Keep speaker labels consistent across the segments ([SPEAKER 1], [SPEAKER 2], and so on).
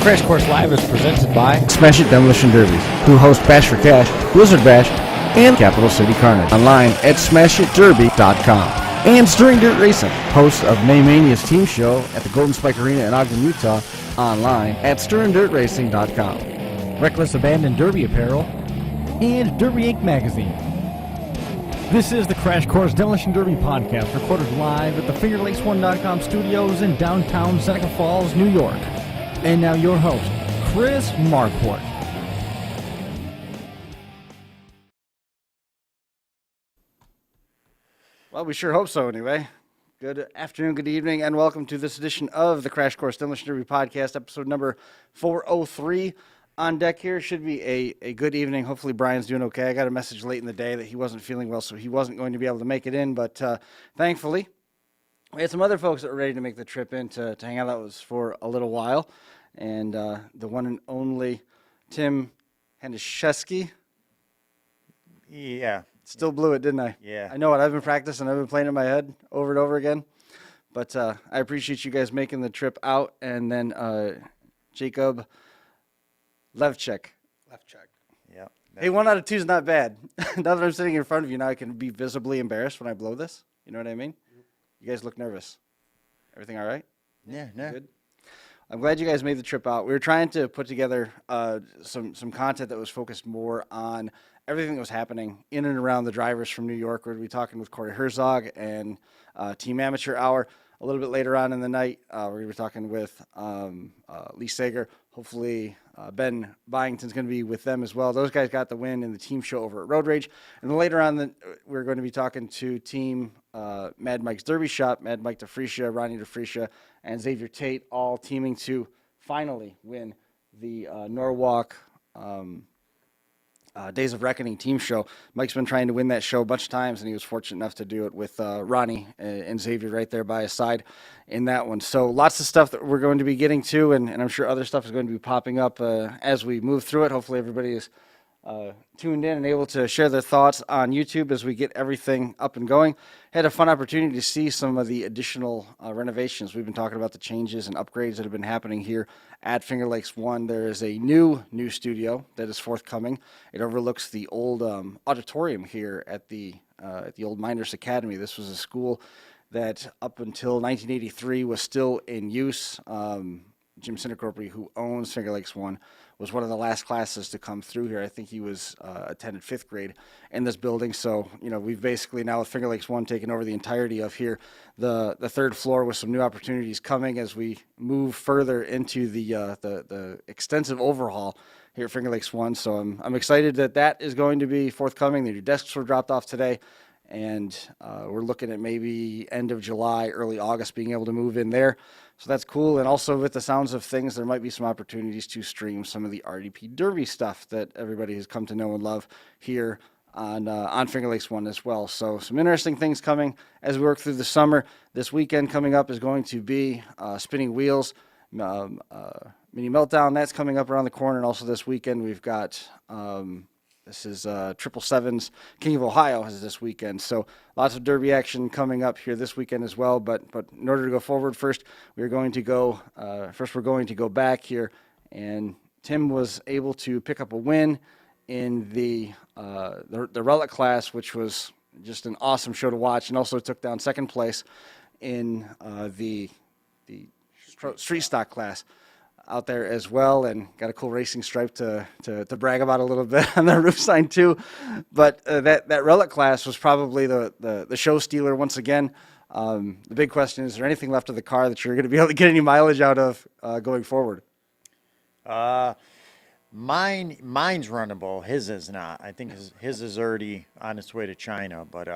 [SPEAKER 1] Crash Course Live is presented by
[SPEAKER 2] Smash It Demolition Derbies, who host Bash for Cash, Blizzard Bash, and Capital City Carnage. Online at smashitderby.com. And Stirring Dirt Racing, host of Maymania's team show at the Golden Spike Arena in Ogden, Utah. Online at stirringdirtracing.com.
[SPEAKER 1] Reckless Abandon Derby Apparel and Derby Inc. Magazine. This is the Crash Course Demolition Derby podcast, recorded live at the FingerLakes1.com studios in downtown Seneca Falls, New York. And now your host, Chris Marquardt.
[SPEAKER 2] Well, we sure hope so anyway. Good afternoon, good evening, and welcome to this edition of the Crash Course Demolition Derby podcast, episode number 403. On deck here should be a good evening. Hopefully Brian's doing okay. I got a message late in the day that he wasn't feeling well, so he wasn't going to be able to make it in, but thankfully we had some other folks that were ready to make the trip in to hang out with us for a little while. And the one and only Tim Haniszewski.
[SPEAKER 3] Yeah.
[SPEAKER 2] Still blew it, didn't I?
[SPEAKER 3] Yeah.
[SPEAKER 2] I know it. I've been practicing. I've been playing in my head over and over again. But I appreciate you guys making the trip out. And then Jacob Lewczyk.
[SPEAKER 3] Yeah.
[SPEAKER 2] Hey, 1 out of 2 is not bad. Now that I'm sitting in front of you, now I can be visibly embarrassed when I blow this. You know what I mean? You guys look nervous. Everything all right?
[SPEAKER 3] Yeah. No.
[SPEAKER 2] Good. I'm glad you guys made the trip out. We were trying to put together some content that was focused more on everything that was happening in and around the drivers from New York. We're going to be talking with Cory Herzog and Team Amateur Hour. A little bit later on in the night, we're going to be talking with Seager. Hopefully, Ben Byington's going to be with them as well. Those guys got the win in the team show over at Road Rage. And then later on, we're going to be talking to Team Mad Mike's Derby Shop, Mad Mike DiFrischia, Ronnie DiFrischia, and Xavier Tate, all teaming to finally win the Norwalk Days of Wreckoning team show. Mike's been trying to win that show a bunch of times, and he was fortunate enough to do it with Ronnie and Xavier right there by his side in that one. So lots of stuff that we're going to be getting to, and I'm sure other stuff is going to be popping up as we move through it. Hopefully everybody is tuned in and able to share their thoughts on YouTube as we get everything up and going. Had a fun opportunity to see some of the additional renovations. We've been talking about the changes and upgrades that have been happening here at Finger Lakes 1. There is a new studio that is forthcoming. It overlooks the old auditorium here at the old Miners Academy. This was a school that up until 1983 was still in use. Jim Cinecorpory, who owns Finger Lakes 1, was one of the last classes to come through here. I think he was attended 5th grade in this building. So, we've basically now with Finger Lakes 1 taken over the entirety of here. The 3rd floor with some new opportunities coming as we move further into the extensive overhaul here at Finger Lakes 1. So I'm excited that is going to be forthcoming. The new desks were dropped off today. And we're looking at maybe end of July, early August being able to move in there. So that's cool. And also with the sounds of things, there might be some opportunities to stream some of the RDP Derby stuff that everybody has come to know and love here on Finger Lakes 1 as well. So some interesting things coming as we work through the summer. This weekend coming up is going to be Spinning Wheels, Mini Meltdown. That's coming up around the corner. And also this weekend we've got... This is 777's King of Ohio is this weekend. So lots of Derby action coming up here this weekend as well. But in order to go forward first, we're going to go back here. And Tim was able to pick up a win in the relic class, which was just an awesome show to watch, and also took down 2nd place in the street stock class out there as well, and got a cool racing stripe to brag about a little bit on the roof sign too. But that relic class was probably the show stealer once again. The big question is there anything left of the car that you're going to be able to get any mileage out of going forward?
[SPEAKER 3] Mine's runnable. His is not. I think his is already on its way to China. But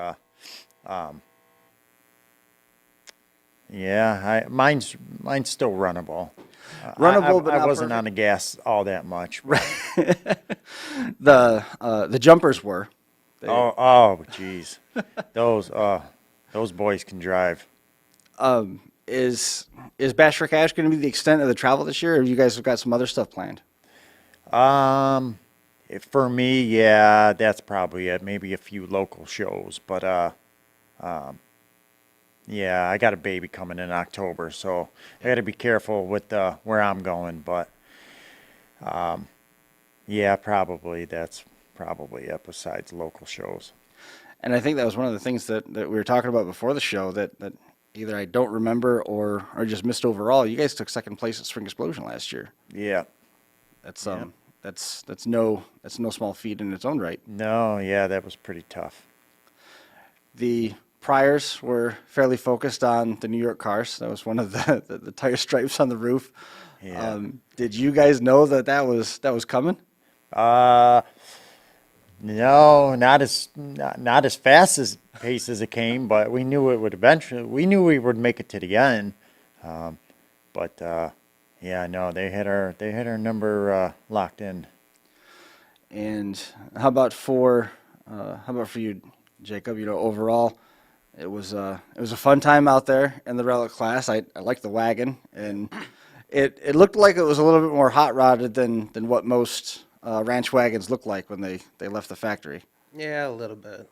[SPEAKER 3] mine's still runnable.
[SPEAKER 2] But
[SPEAKER 3] I wasn't on the gas all that much.
[SPEAKER 2] The jumpers were.
[SPEAKER 3] Geez, those boys can drive.
[SPEAKER 2] Is Bash for Cash going to be the extent of the travel this year, or you guys have got some other stuff planned?
[SPEAKER 3] For me, yeah, that's probably it. Maybe a few local shows, but yeah, I got a baby coming in October, so I got to be careful with where I'm going. But Yeah, probably. That's probably it besides local shows.
[SPEAKER 2] And I think that was one of the things that we were talking about before the show that either I don't remember or just missed overall. You guys took second place at Spring Explosion last year.
[SPEAKER 3] Yeah.
[SPEAKER 2] That's
[SPEAKER 3] Yeah.
[SPEAKER 2] that's no small feat in its own right.
[SPEAKER 3] No, yeah, that was pretty tough.
[SPEAKER 2] The priors were fairly focused on the New York cars. That was one of the tire stripes on the roof.
[SPEAKER 3] Yeah.
[SPEAKER 2] Did you guys know that was coming?
[SPEAKER 3] No, not as fast as pace as it came, but we knew it would eventually. We knew we would make it to the end. But yeah, no, they had our number locked in.
[SPEAKER 2] And how about for you, Jacob? You know, overall, it was a fun time out there in the relic class. I liked the wagon, and it looked like it was a little bit more hot rodded than what most ranch wagons look like when they left the factory.
[SPEAKER 4] Yeah, a little bit.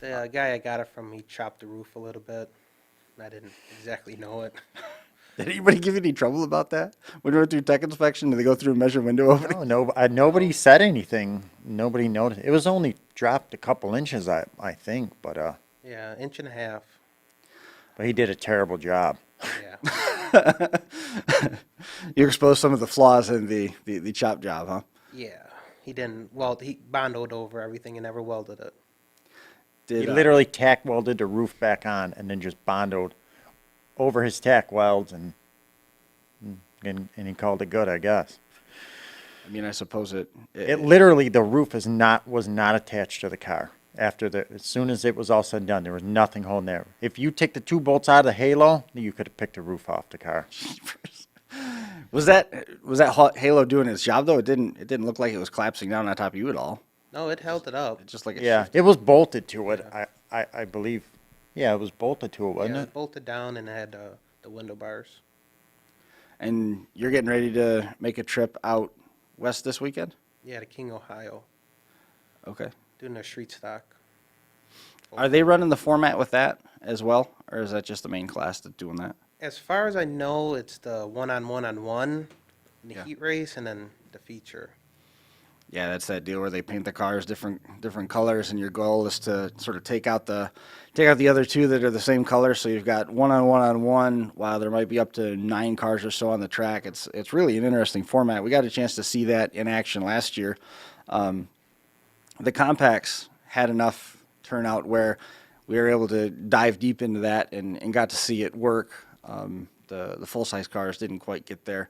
[SPEAKER 4] The guy I got it from, he chopped the roof a little bit. I didn't exactly know it.
[SPEAKER 2] Did anybody give you any trouble about that when we went through tech inspection? Did they go through and measure window opening?
[SPEAKER 3] No, nobody said anything. Nobody noticed. It was only dropped a couple inches, I think, but
[SPEAKER 4] Yeah, inch and a half.
[SPEAKER 3] he did a terrible job.
[SPEAKER 4] Yeah.
[SPEAKER 2] You exposed some of the flaws in the chop job, huh?
[SPEAKER 4] Yeah. He didn't weld, he bondoed over everything and never welded it.
[SPEAKER 3] He literally tack welded the roof back on and then just bondoed over his tack welds and he called it good, I guess.
[SPEAKER 2] I mean, I suppose
[SPEAKER 3] It literally, the roof was not attached to the car. As soon as it was all said and done, there was nothing holding there. If you take the two bolts out of the halo, you could have picked the roof off the car.
[SPEAKER 2] Was that Halo doing its job though? It didn't look like it was collapsing down on top of you at all.
[SPEAKER 4] No, it held it up.
[SPEAKER 2] It's just like
[SPEAKER 3] Yeah, it was bolted to it. I believe. Yeah, it was bolted to it, wasn't
[SPEAKER 4] Yeah,
[SPEAKER 3] it?
[SPEAKER 4] it bolted down and it had the window bars.
[SPEAKER 2] And you're getting ready to make a trip out west this weekend?
[SPEAKER 4] Yeah, to King, Ohio.
[SPEAKER 2] Okay.
[SPEAKER 4] Doing their street stock.
[SPEAKER 2] Are they running the format with that as well, or is that just the main class that's doing that?
[SPEAKER 4] As far as I know, it's the one-on-one-on-one, the
[SPEAKER 2] Yeah.
[SPEAKER 4] heat race, and then the feature.
[SPEAKER 2] Yeah, that's that deal where they paint the cars different colors, and your goal is to sort of take out the other two that are the same color. So you've got one-on-one-on-one, while there might be up to 9 cars or so on the track. It's really an interesting format. We got a chance to see that in action last year. The compacts had enough turnout where we were able to dive deep into that and got to see it work. The full-size cars didn't quite get there.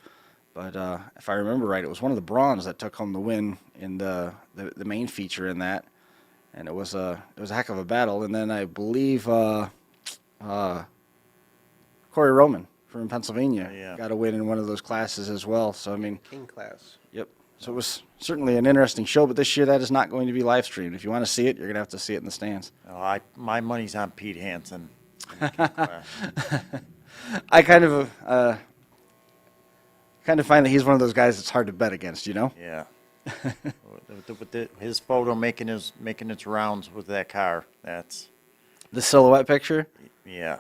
[SPEAKER 2] But if I remember right, it was one of the Brawns that took home the win in the main feature in that, and it was a heck of a battle. And then I believe Cory Roman from Pennsylvania got a win in one of those classes as well. So I mean,
[SPEAKER 4] King class.
[SPEAKER 2] yep. So it was certainly an interesting show. But this year that is not going to be live streamed. If you want to see it, you're gonna have to see it in the stands.
[SPEAKER 3] Oh, my money's on Pete Hansen.
[SPEAKER 2] I kind of find that he's one of those guys that's hard to bet against, you know?
[SPEAKER 3] Yeah. His photo making its rounds with that car. That's
[SPEAKER 2] The silhouette picture,
[SPEAKER 3] yeah.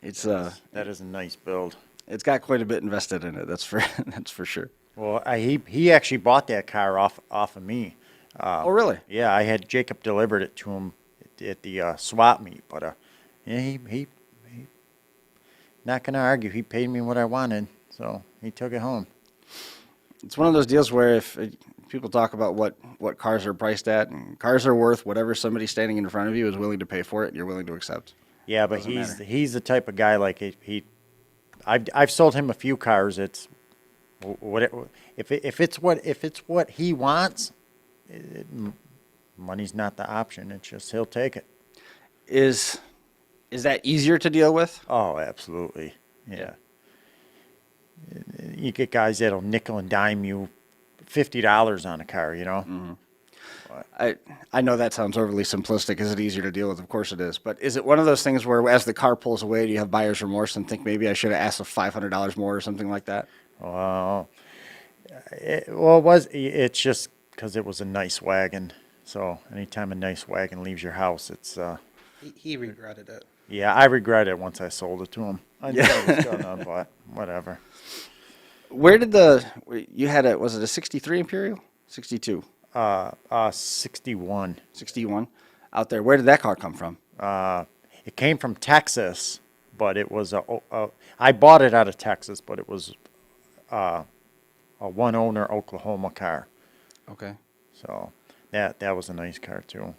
[SPEAKER 3] That is a nice build.
[SPEAKER 2] it's got quite a bit invested in it. That's for sure.
[SPEAKER 3] Well, he actually bought that car off of me.
[SPEAKER 2] Oh, really?
[SPEAKER 3] Yeah, I had Jacob delivered it to him at the swap meet, but yeah, he not gonna argue. He paid me what I wanted, so he took it home.
[SPEAKER 2] It's one of those deals where if people talk about what cars are priced at, and cars are worth whatever somebody standing in front of you is willing to pay for it, and you're willing to accept.
[SPEAKER 3] Yeah, but
[SPEAKER 2] Doesn't matter.
[SPEAKER 3] he's the type of guy like I've sold him a few cars. It's if it's what he wants, money's not the option. It's just he'll take it.
[SPEAKER 2] Is that easier to deal with?
[SPEAKER 3] Oh, absolutely. Yeah. You get guys that'll nickel and dime you $50 on a car, you know?
[SPEAKER 2] Mm-hmm. I know that sounds overly simplistic. Is it easier to deal with? Of course it is. But is it one of those things where as the car pulls away, do you have buyer's remorse and think maybe I should have asked for $500 more or something like that?
[SPEAKER 3] Well, it's just because it was a nice wagon. So anytime a nice wagon leaves your house, it's,
[SPEAKER 4] He regretted it.
[SPEAKER 3] yeah, I regret it once I sold it to him. I knew I was gonna, but whatever.
[SPEAKER 2] Where did you had was it a 63 Imperial? 62?
[SPEAKER 3] 61.
[SPEAKER 2] 61 out there. Where did that car come from?
[SPEAKER 3] It came from Texas, but it was I bought it out of Texas, but it was a one-owner Oklahoma car.
[SPEAKER 2] Okay.
[SPEAKER 3] So that was a nice car too.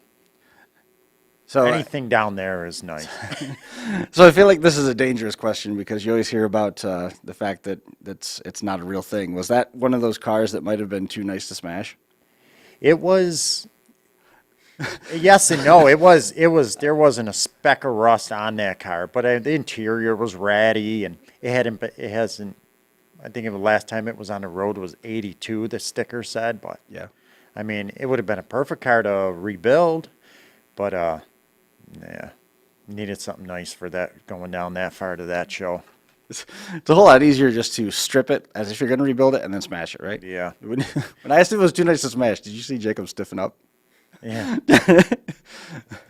[SPEAKER 2] So
[SPEAKER 3] Anything down there is nice.
[SPEAKER 2] So I feel like this is a dangerous question because you always hear about the fact that it's not a real thing. Was that one of those cars that might have been too nice to smash?
[SPEAKER 3] It was. Yes and no. It was. There wasn't a speck of rust on that car, but the interior was ratty, and it hadn't. It hasn't. I think the last time it was on the road was 82. The sticker said, but
[SPEAKER 2] Yeah.
[SPEAKER 3] I mean, it would have been a perfect car to rebuild, but yeah, needed something nice for that going down that far to that show.
[SPEAKER 2] It's a whole lot easier just to strip it as if you're going to rebuild it and then smash it, right?
[SPEAKER 3] Yeah.
[SPEAKER 2] When I asked if it was too nice to smash, did you see Jacob stiffen up?
[SPEAKER 3] Yeah.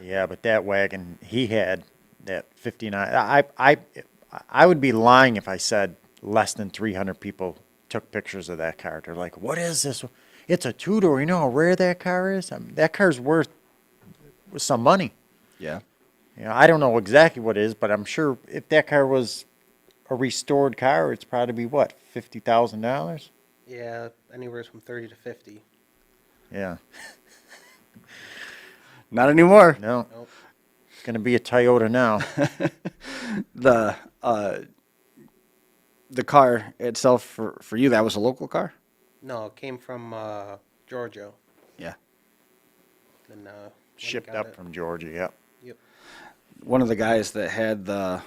[SPEAKER 3] Yeah, but that wagon, he had that 59. I would be lying if I said less than 300 people took pictures of that car. They're like, what is this? It's a two-door. You know how rare that car is? I mean, that car's worth some money.
[SPEAKER 2] Yeah.
[SPEAKER 3] You know, I don't know exactly what it is, but I'm sure if that car was a restored car, it's probably what, $50,000?
[SPEAKER 4] Yeah, anywhere from 30 to 50.
[SPEAKER 3] Yeah.
[SPEAKER 2] Not anymore.
[SPEAKER 3] No.
[SPEAKER 4] Nope.
[SPEAKER 3] It's going to be a Toyota now.
[SPEAKER 2] The car itself for you, that was a local car?
[SPEAKER 4] No, it came from Georgia.
[SPEAKER 2] Yeah.
[SPEAKER 4] And
[SPEAKER 3] Shipped up from Georgia, yep.
[SPEAKER 4] Yep.
[SPEAKER 2] One of the guys that had the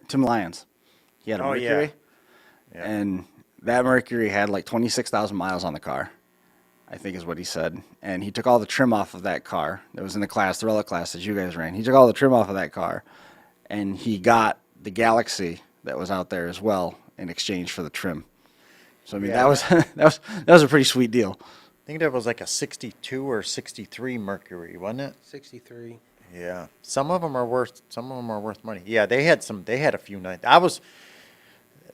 [SPEAKER 2] Tim Lyons, he had a
[SPEAKER 3] Oh, yeah.
[SPEAKER 2] Mercury,
[SPEAKER 3] Yeah.
[SPEAKER 2] and that Mercury had like 26,000 miles on the car, I think is what he said. And he took all the trim off of that car that was in the relic class that you guys ran. He took all the trim off of that car, and he got the Galaxy that was out there as well in exchange for the trim. So I mean,
[SPEAKER 3] Yeah.
[SPEAKER 2] that was a pretty sweet deal.
[SPEAKER 3] I think that was like a 62 or 63 Mercury, wasn't it?
[SPEAKER 4] 63.
[SPEAKER 3] Yeah. Some of them are worth money. Yeah, they had a few nice.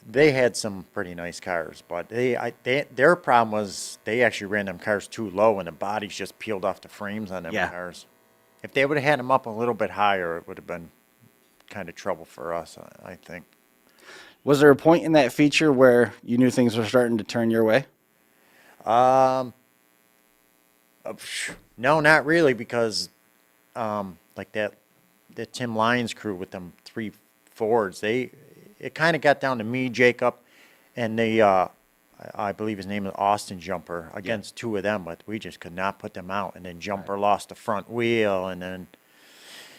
[SPEAKER 3] They had some pretty nice cars, but their problem was they actually ran them cars too low and the bodies just peeled off the frames on them
[SPEAKER 2] Yeah.
[SPEAKER 3] cars. If they would have had them up a little bit higher, it would have been kind of trouble for us, I think.
[SPEAKER 2] Was there a point in that feature where you knew things were starting to turn your way?
[SPEAKER 3] No, not really, because like the Tim Lyons crew with them 3 Fords, it kind of got down to me, Jacob, and I believe his name is Austin Jumper against 2 of them, but we just could not put them out. And then Jumper lost the front wheel, and then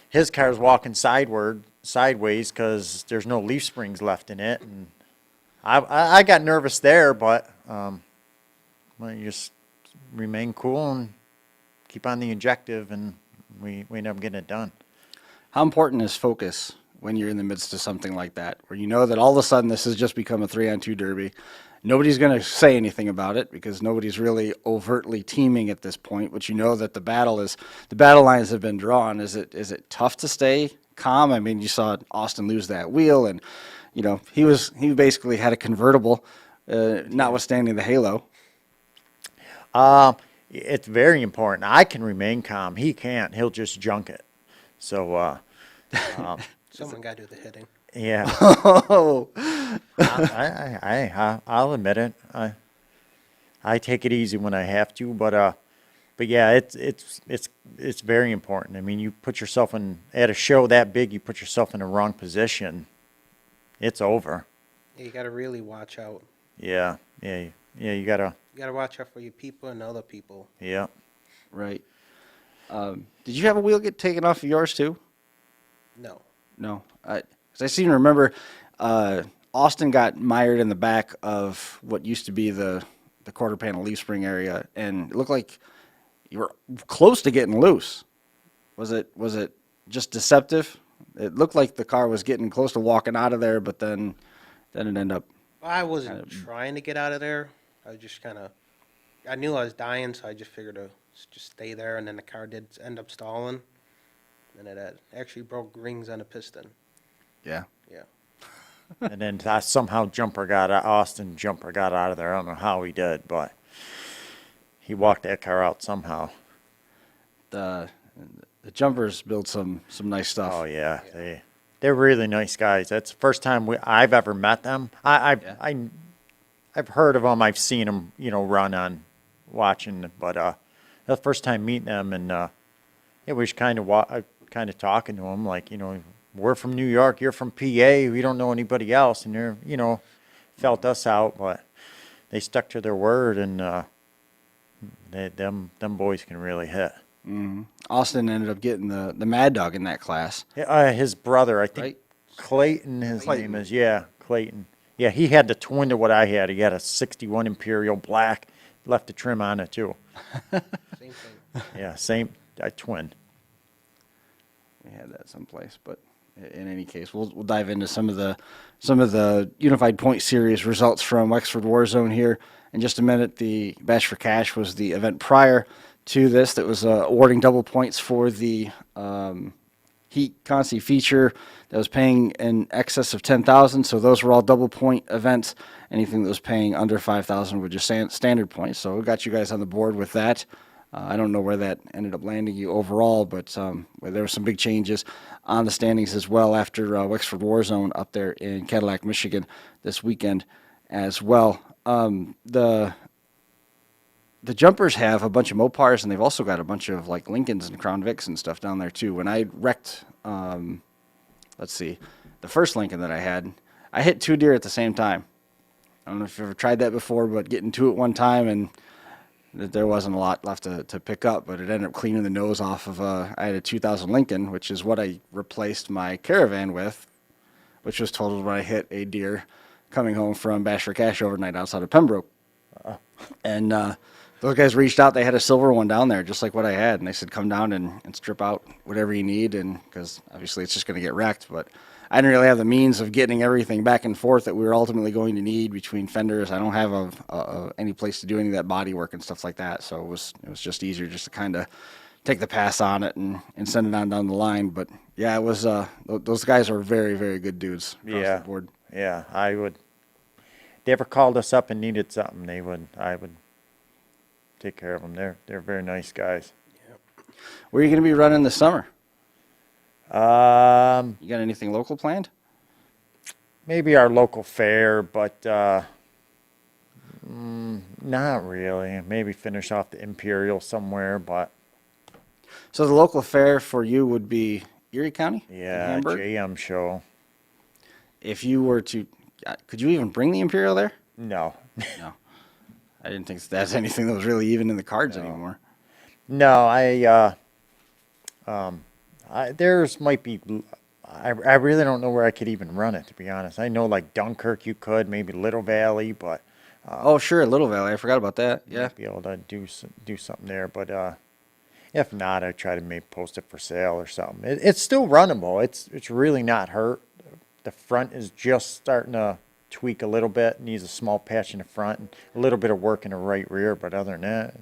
[SPEAKER 3] his car's walking sideways because there's no leaf springs left in it, and I got nervous there, but well, you just remain cool and keep on the injective, and we end up getting it done.
[SPEAKER 2] How important is focus when you're in the midst of something like that, where you know that all of a sudden this has just become a 3-on-2 derby? Nobody's going to say anything about it because nobody's really overtly teaming at this point, but you know that the battle lines have been drawn. Is it tough to stay calm? I mean, you saw Austin lose that wheel, and you know he basically had a convertible, notwithstanding the halo.
[SPEAKER 3] It's very important. I can remain calm. He can't. He'll just junk it. So,
[SPEAKER 4] Someone got to do the hitting.
[SPEAKER 3] yeah.
[SPEAKER 2] Oh,
[SPEAKER 3] I'll admit it. I take it easy when I have to, but yeah, it's very important. I mean, you put yourself at a show that big, you put yourself in the wrong position, it's over.
[SPEAKER 4] You got to really watch out.
[SPEAKER 3] Yeah. You gotta.
[SPEAKER 4] You got to watch out for your people and other people.
[SPEAKER 3] Yeah.
[SPEAKER 2] right. Did you have a wheel get taken off of yours too?
[SPEAKER 4] No.
[SPEAKER 2] No, because I seem to remember Austin got mired in the back of what used to be the quarter panel leaf spring area, and it looked like you were close to getting loose. Was it just deceptive? It looked like the car was getting close to walking out of there, but then it ended up.
[SPEAKER 4] I wasn't trying to get out of there. I was just I knew I was dying, so I just figured to just stay there, and then the car did end up stalling. And it had actually broke rings on a piston.
[SPEAKER 2] Yeah.
[SPEAKER 4] Yeah.
[SPEAKER 3] And then somehow Austin Jumper got out of there. I don't know how he did, but he walked that car out somehow.
[SPEAKER 2] The Jumpers build some nice stuff.
[SPEAKER 3] Oh yeah, they're really nice guys. That's the first time I've ever met them. I've heard of them. I've seen them, run on watching, but that's the first time meeting them, and it was kind of talking to them like, we're from New York, you're from PA, we don't know anybody else, and they're, felt us out, but they stuck to their word, and them boys can really hit.
[SPEAKER 2] Mm-hmm. Austin ended up getting the Mad Dog in that class.
[SPEAKER 3] His brother, I think,
[SPEAKER 2] right?
[SPEAKER 3] Clayton, name is, Clayton. Yeah, he had the twin to what I had. He had a 61 Imperial Black, left the trim on it too.
[SPEAKER 4] Same thing.
[SPEAKER 3] Yeah, same, twin.
[SPEAKER 2] We had that someplace, but in any case, we'll dive into some of the Unified Point Series results from Wexford Warzone here in just a minute. The Bash for Cash was the event prior to this that was awarding double points for the Heat Consi feature that was paying in excess of 10,000. So those were all double point events. Anything that was paying under 5,000 were just standard points. So we got you guys on the board with that. I don't know where that ended up landing you overall, but there were some big changes on the standings as well after Wexford Warzone up there in Cadillac, Michigan this weekend as well. The Jumpers have a bunch of Mopars, and they've also got a bunch of like Lincolns and Crown Vics and stuff down there too. When I wrecked, the first Lincoln that I had, I hit 2 deer at the same time. I don't know if you've ever tried that before, but getting 2 at one time, and there wasn't a lot left to pick up, but it ended up cleaning the nose off of I had a 2000 Lincoln, which is what I replaced my Caravan with, which was totaled when I hit a deer coming home from Bash for Cash overnight outside of Pembroke. And those guys reached out. They had a silver one down there, just like what I had, and they said, come down and strip out whatever you need, and because obviously it's just going to get wrecked, but I didn't really have the means of getting everything back and forth that we were ultimately going to need between fenders. I don't have any place to do any of that body work and stuff like that, so it was just easier just to kind of take the pass on it and send it on down the line. But yeah, it was those guys are very, very good dudes across the board.
[SPEAKER 3] Yeah, I would. If they ever called us up and needed something, I would take care of them. They're very nice guys.
[SPEAKER 2] Where are you going to be running this summer? You got anything local planned?
[SPEAKER 3] Maybe our local fair, but not really. Maybe finish off the Imperial somewhere, but.
[SPEAKER 2] So the local fair for you would be Erie County?
[SPEAKER 3] Yeah,
[SPEAKER 2] Hamburg?
[SPEAKER 3] JM show.
[SPEAKER 2] If you were to, could you even bring the Imperial there?
[SPEAKER 3] No.
[SPEAKER 2] No. I didn't think that's anything that was really even in the cards anymore.
[SPEAKER 3] No, theirs might be. I really don't know where I could even run it, to be honest. I know like Dunkirk you could, maybe Little Valley, but.
[SPEAKER 2] Oh sure, Little Valley. I forgot about that. Yeah.
[SPEAKER 3] Might be able to do something there, but if not, I try to maybe post it for sale or something. It's still runnable. It's really not hurt. The front is just starting to tweak a little bit. Needs a small patch in the front and a little bit of work in the right rear, but other than that,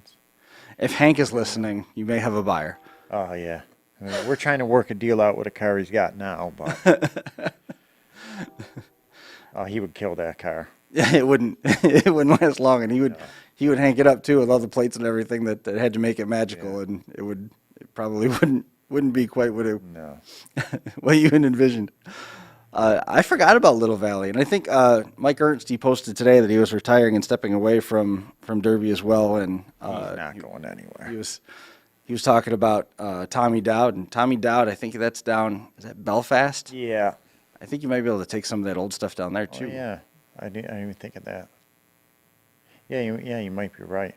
[SPEAKER 2] if Hank is listening, you may have a buyer.
[SPEAKER 3] Oh yeah, I mean, we're trying to work a deal out with a car he's got now, but he would kill that car.
[SPEAKER 2] Yeah, it wouldn't last long, and he would hank it up too with all the plates and everything that had to make it magical, and it probably wouldn't be quite what you had envisioned. I forgot about Little Valley, and I think Mike Ernst, he posted today that he was retiring and stepping away from Derby as well, and
[SPEAKER 3] he's not going anywhere.
[SPEAKER 2] He was talking about Tommy Dowd, and Tommy Dowd, I think that's down. Is that Belfast?
[SPEAKER 3] Yeah,
[SPEAKER 2] I think you might be able to take some of that old stuff down there too.
[SPEAKER 3] Oh, yeah, I didn't even think of that. Yeah, you might be right.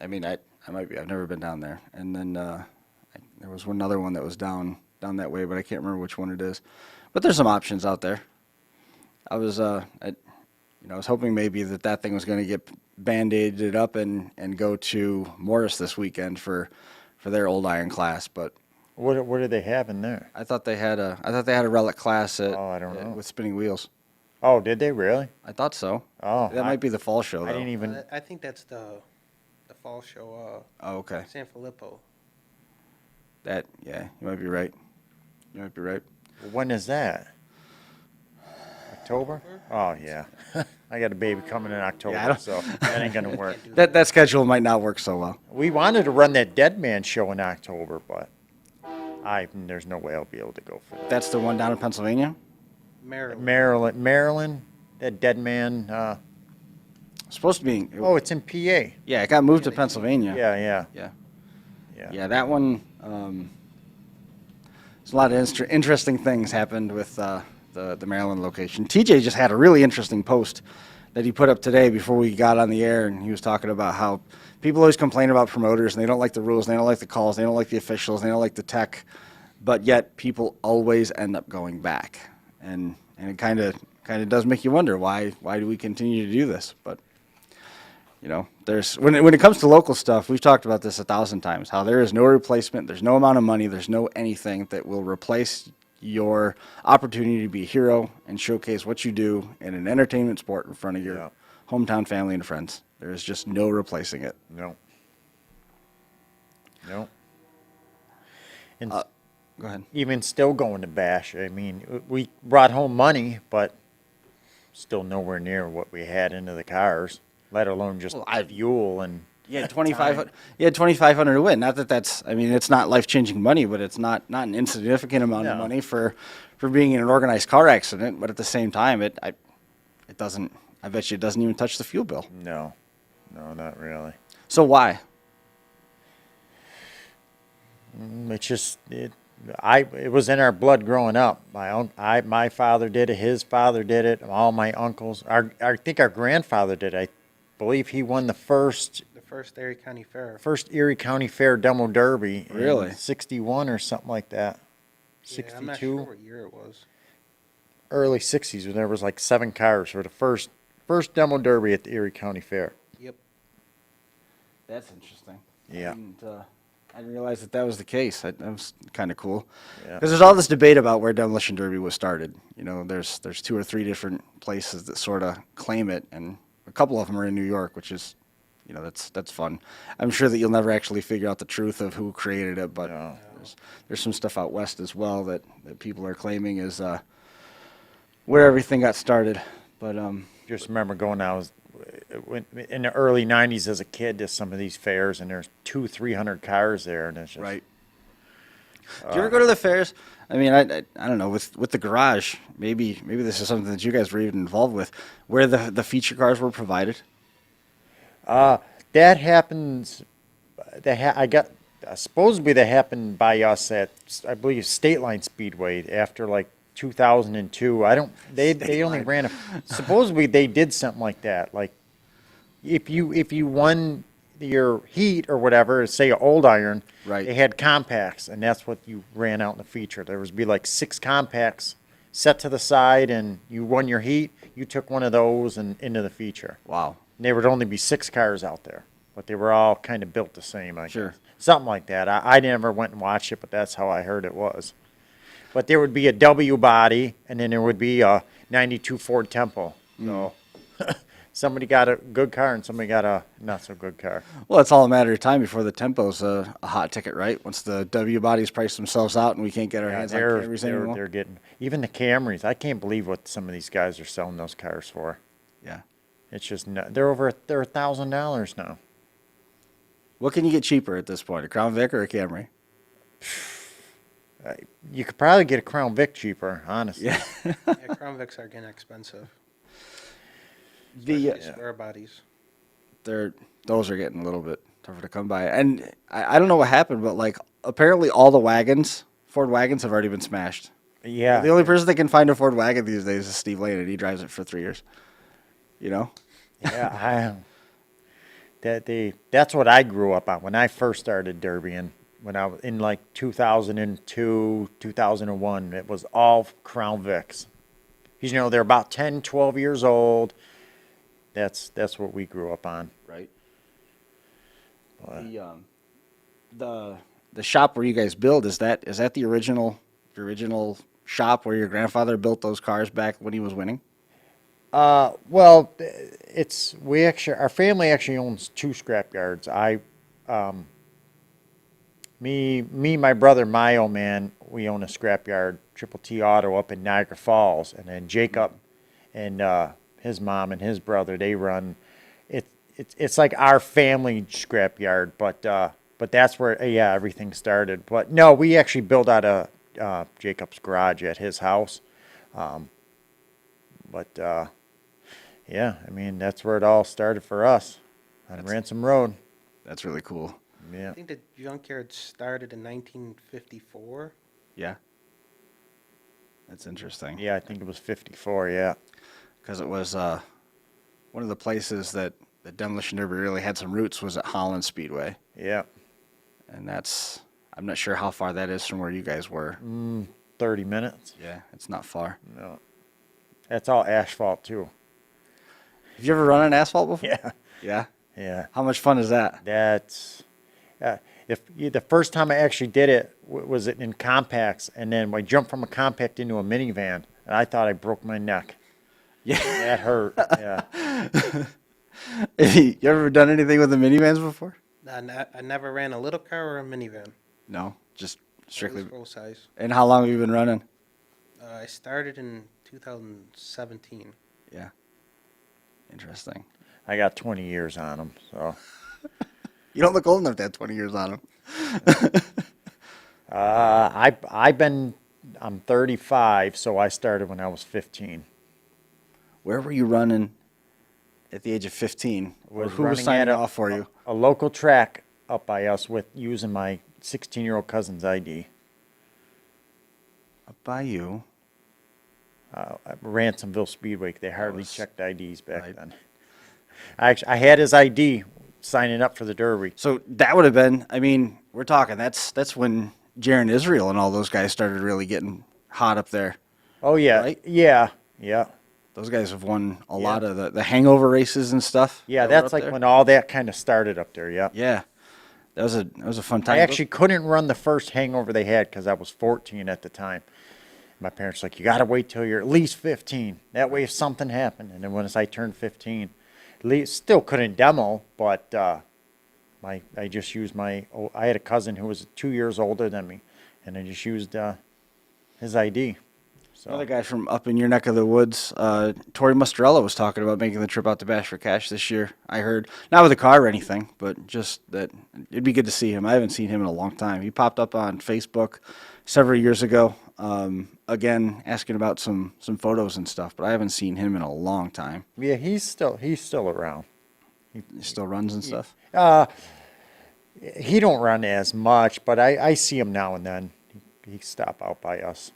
[SPEAKER 2] I mean, I might be. I've never been down there, and then there was one other one that was down that way, but I can't remember which one it is. But there's some options out there. I was hoping maybe that thing was going to get band-aided up and go to Morris this weekend for their old iron class. But
[SPEAKER 3] what do they have in there?
[SPEAKER 2] I thought they had a relic class
[SPEAKER 3] I don't know.
[SPEAKER 2] with spinning wheels.
[SPEAKER 3] Oh, did they really?
[SPEAKER 2] I thought so.
[SPEAKER 3] Oh,
[SPEAKER 2] that might be the fall show. Though.
[SPEAKER 3] I didn't even.
[SPEAKER 4] I think that's the fall show.
[SPEAKER 2] Oh, okay.
[SPEAKER 4] San Filippo.
[SPEAKER 2] You might be right.
[SPEAKER 3] When is that? October? Oh, yeah. I got a baby coming in October,
[SPEAKER 2] Yeah, I don't-
[SPEAKER 3] so that ain't going to work.
[SPEAKER 2] That schedule might not work so well.
[SPEAKER 3] We wanted to run that Dead Man show in October, but there's no way I'll be able to go for that.
[SPEAKER 2] That's the one down in Pennsylvania.
[SPEAKER 3] Maryland, that Dead Man.
[SPEAKER 2] Supposed to be.
[SPEAKER 3] Oh, it's in PA.
[SPEAKER 2] Yeah, it got moved to Pennsylvania.
[SPEAKER 3] Yeah.
[SPEAKER 2] Yeah, that one. There's a lot of interesting things happened with the Maryland location. TJ just had a really interesting post that he put up today before we got on the air, and he was talking about how people always complain about promoters, and they don't like the rules, and they don't like the calls, they don't like the officials, they don't like the tech, but yet people always end up going back, and it kind of does make you wonder why do we continue to do this, but. You know, there's when it comes to local stuff, we've talked about this 1,000 times, how there is no replacement, there's no amount of money, there's no anything that will replace your opportunity to be a hero and showcase what you do in an entertainment sport in front of your hometown family and friends. There is just no replacing it.
[SPEAKER 3] No. And
[SPEAKER 2] Go ahead.
[SPEAKER 3] even still going to Bash, I mean, we brought home money, but still nowhere near what we had into the cars, let alone just fuel and
[SPEAKER 2] You had 2,500 to win. Not that that's, I mean, it's not life-changing money, but it's not an insignificant amount of
[SPEAKER 3] No.
[SPEAKER 2] money for being in an organized car accident. But at the same time, it doesn't. I bet you it doesn't even touch the fuel bill.
[SPEAKER 3] No, not really.
[SPEAKER 2] So why?
[SPEAKER 3] It's just it was in our blood growing up. My father did it. His father did it. All my uncles. I think our grandfather did. I believe he won the first
[SPEAKER 4] Erie County Fair.
[SPEAKER 3] Erie County Fair Demo Derby.
[SPEAKER 2] Really?
[SPEAKER 3] In '61 or something like that.
[SPEAKER 4] Yeah, I'm not
[SPEAKER 3] 62.
[SPEAKER 4] sure what year it was.
[SPEAKER 3] Early '60s when there was like 7 cars for the first Demo Derby at the Erie County Fair.
[SPEAKER 4] Yep.
[SPEAKER 2] That's interesting.
[SPEAKER 3] Yeah.
[SPEAKER 2] I didn't realize that was the case. That was kind of cool.
[SPEAKER 3] Yeah.
[SPEAKER 2] Because there's all this debate about where Demolition Derby was started. You know, there's 2 or 3 different places that sort of claim it, and a couple of them are in New York, which is, you know, that's fun. I'm sure that you'll never actually figure out the truth of who created it, but there's some stuff out west as well that people are claiming is where everything got started. But
[SPEAKER 3] Just remember going out in the early '90s as a kid to some of these fairs, and there's 200-300 cars there, and it's just
[SPEAKER 2] right. Do you ever go to the fairs? I mean, I don't know, with the garage, maybe this is something that you guys were even involved with, where the feature cars were provided.
[SPEAKER 3] That happens. Supposedly that happened by us at, I believe, State Line Speedway after like 2002. They only ran supposedly they did something like that. Like if you won your heat or whatever, say an old iron,
[SPEAKER 2] Right.
[SPEAKER 3] they had compacts, and that's what you ran out in the feature. There was be like 6 compacts set to the side, and you won your heat. You took one of those and into the feature.
[SPEAKER 2] Wow.
[SPEAKER 3] And there would only be 6 cars out there, but they were all kind of built the same, I
[SPEAKER 2] Sure.
[SPEAKER 3] guess. Something like that. I never went and watched it, but that's how I heard it was. But there would be a W body, and then there would be a 92 Ford Tempo. So somebody got a good car, and somebody got a not so good car.
[SPEAKER 2] Well, it's all a matter of time before the Tempo's a hot ticket, right? Once the W bodies price themselves out and we can't get our hands on Camrys anymore.
[SPEAKER 3] They're getting, even the Camrys. I can't believe what some of these guys are selling those cars for.
[SPEAKER 2] Yeah.
[SPEAKER 3] It's just they're $1,000 now.
[SPEAKER 2] What can you get cheaper at this point, a Crown Vic or a Camry?
[SPEAKER 3] You could probably get a Crown Vic cheaper, honestly.
[SPEAKER 2] Yeah.
[SPEAKER 4] Yeah, Crown Vics are getting expensive.
[SPEAKER 2] The
[SPEAKER 4] Square bodies.
[SPEAKER 2] those are getting a little bit tougher to come by. And I don't know what happened, but like apparently all the Ford wagons have already been smashed.
[SPEAKER 3] Yeah.
[SPEAKER 2] The only person that can find a Ford wagon these days is Steve Lane, and he drives it for 3 years. You know?
[SPEAKER 3] Yeah, that's what I grew up on when I first started derbying. When I was in like 2002, 2001, it was all Crown Vics. You know, they're about 10, 12 years old. That's what we grew up on.
[SPEAKER 2] Right. The shop where you guys build, is that the original shop where your grandfather built those cars back when he was winning?
[SPEAKER 3] Well, our family actually owns 2 scrap yards. My brother, my old man, we own a scrap yard, Triple T Auto up in Niagara Falls, and then Jacob and his mom and his brother, they run. It's like our family scrapyard, but that's where everything started. But no, we actually built out a Jacob's garage at his house. Yeah, I mean, that's where it all started for us on Ransom Road.
[SPEAKER 2] That's really cool.
[SPEAKER 3] Yeah.
[SPEAKER 4] I think the junkyard started in 1954.
[SPEAKER 2] Yeah. That's interesting.
[SPEAKER 3] Yeah, I think it was 54, yeah.
[SPEAKER 2] Because it was one of the places that the Demolition Derby really had some roots was at Holland Speedway.
[SPEAKER 3] Yeah.
[SPEAKER 2] And that's, I'm not sure how far that is from where you guys were.
[SPEAKER 3] 30 minutes.
[SPEAKER 2] Yeah, it's not far.
[SPEAKER 3] No. That's all asphalt, too.
[SPEAKER 2] Have you ever run on asphalt before?
[SPEAKER 3] Yeah.
[SPEAKER 2] Yeah?
[SPEAKER 3] Yeah.
[SPEAKER 2] How much fun is that?
[SPEAKER 3] That's, the first time I actually did it was in compacts, and then I jumped from a compact into a minivan, and I thought I broke my neck.
[SPEAKER 2] Yeah.
[SPEAKER 3] That hurt. Yeah.
[SPEAKER 2] You ever done anything with the minivans before?
[SPEAKER 4] I never ran a little car or a minivan.
[SPEAKER 2] No, just strictly.
[SPEAKER 4] Always full size.
[SPEAKER 2] And how long have you been running?
[SPEAKER 4] I started in 2017.
[SPEAKER 2] Yeah. Interesting.
[SPEAKER 3] I got 20 years on them, so.
[SPEAKER 2] You don't look old enough to have 20 years on them.
[SPEAKER 3] I'm 35, so I started when I was 15.
[SPEAKER 2] Where were you running at the age of 15? Or
[SPEAKER 3] Was
[SPEAKER 2] who was
[SPEAKER 3] running
[SPEAKER 2] signing
[SPEAKER 3] at
[SPEAKER 2] off for you?
[SPEAKER 3] A local track up by us with using my 16-year-old cousin's
[SPEAKER 2] Up by you.
[SPEAKER 3] Ransomville Speedway. They hardly
[SPEAKER 2] was-
[SPEAKER 3] checked IDs back
[SPEAKER 2] right.
[SPEAKER 3] then. I had his ID signing up for the Derby.
[SPEAKER 2] So that would have been, I mean, we're talking, that's when Jaron Israel and all those guys started really getting hot up there.
[SPEAKER 3] Oh, yeah.
[SPEAKER 2] Right?
[SPEAKER 3] Yeah.
[SPEAKER 2] Those guys have won a lot of the hangover races and stuff.
[SPEAKER 3] Yeah,
[SPEAKER 2] that were
[SPEAKER 3] that's
[SPEAKER 2] up
[SPEAKER 3] like
[SPEAKER 2] there.
[SPEAKER 3] when all that kind of started up there, yeah.
[SPEAKER 2] Yeah. That was a fun time.
[SPEAKER 3] I actually couldn't run the first hangover they had because I was 14 at the time. My parents were like, you got to wait till you're at least 15. That way if something happened. And then once I turned 15, still couldn't demo, but I just used I had a cousin who was 2 years older than me, and I just used his ID. So.
[SPEAKER 2] Another guy from up in your neck of the woods, Torrey Mustarello, was talking about making the trip out to Bash for Cash this year. I heard, not with a car or anything, but just that it'd be good to see him. I haven't seen him in a long time. He popped up on Facebook several years ago, again, asking about some photos and stuff, but I haven't seen him in a long time.
[SPEAKER 3] Yeah, he's still around.
[SPEAKER 2] He still runs and stuff?
[SPEAKER 3] He don't run as much, but I see him now and then. He stop out by us.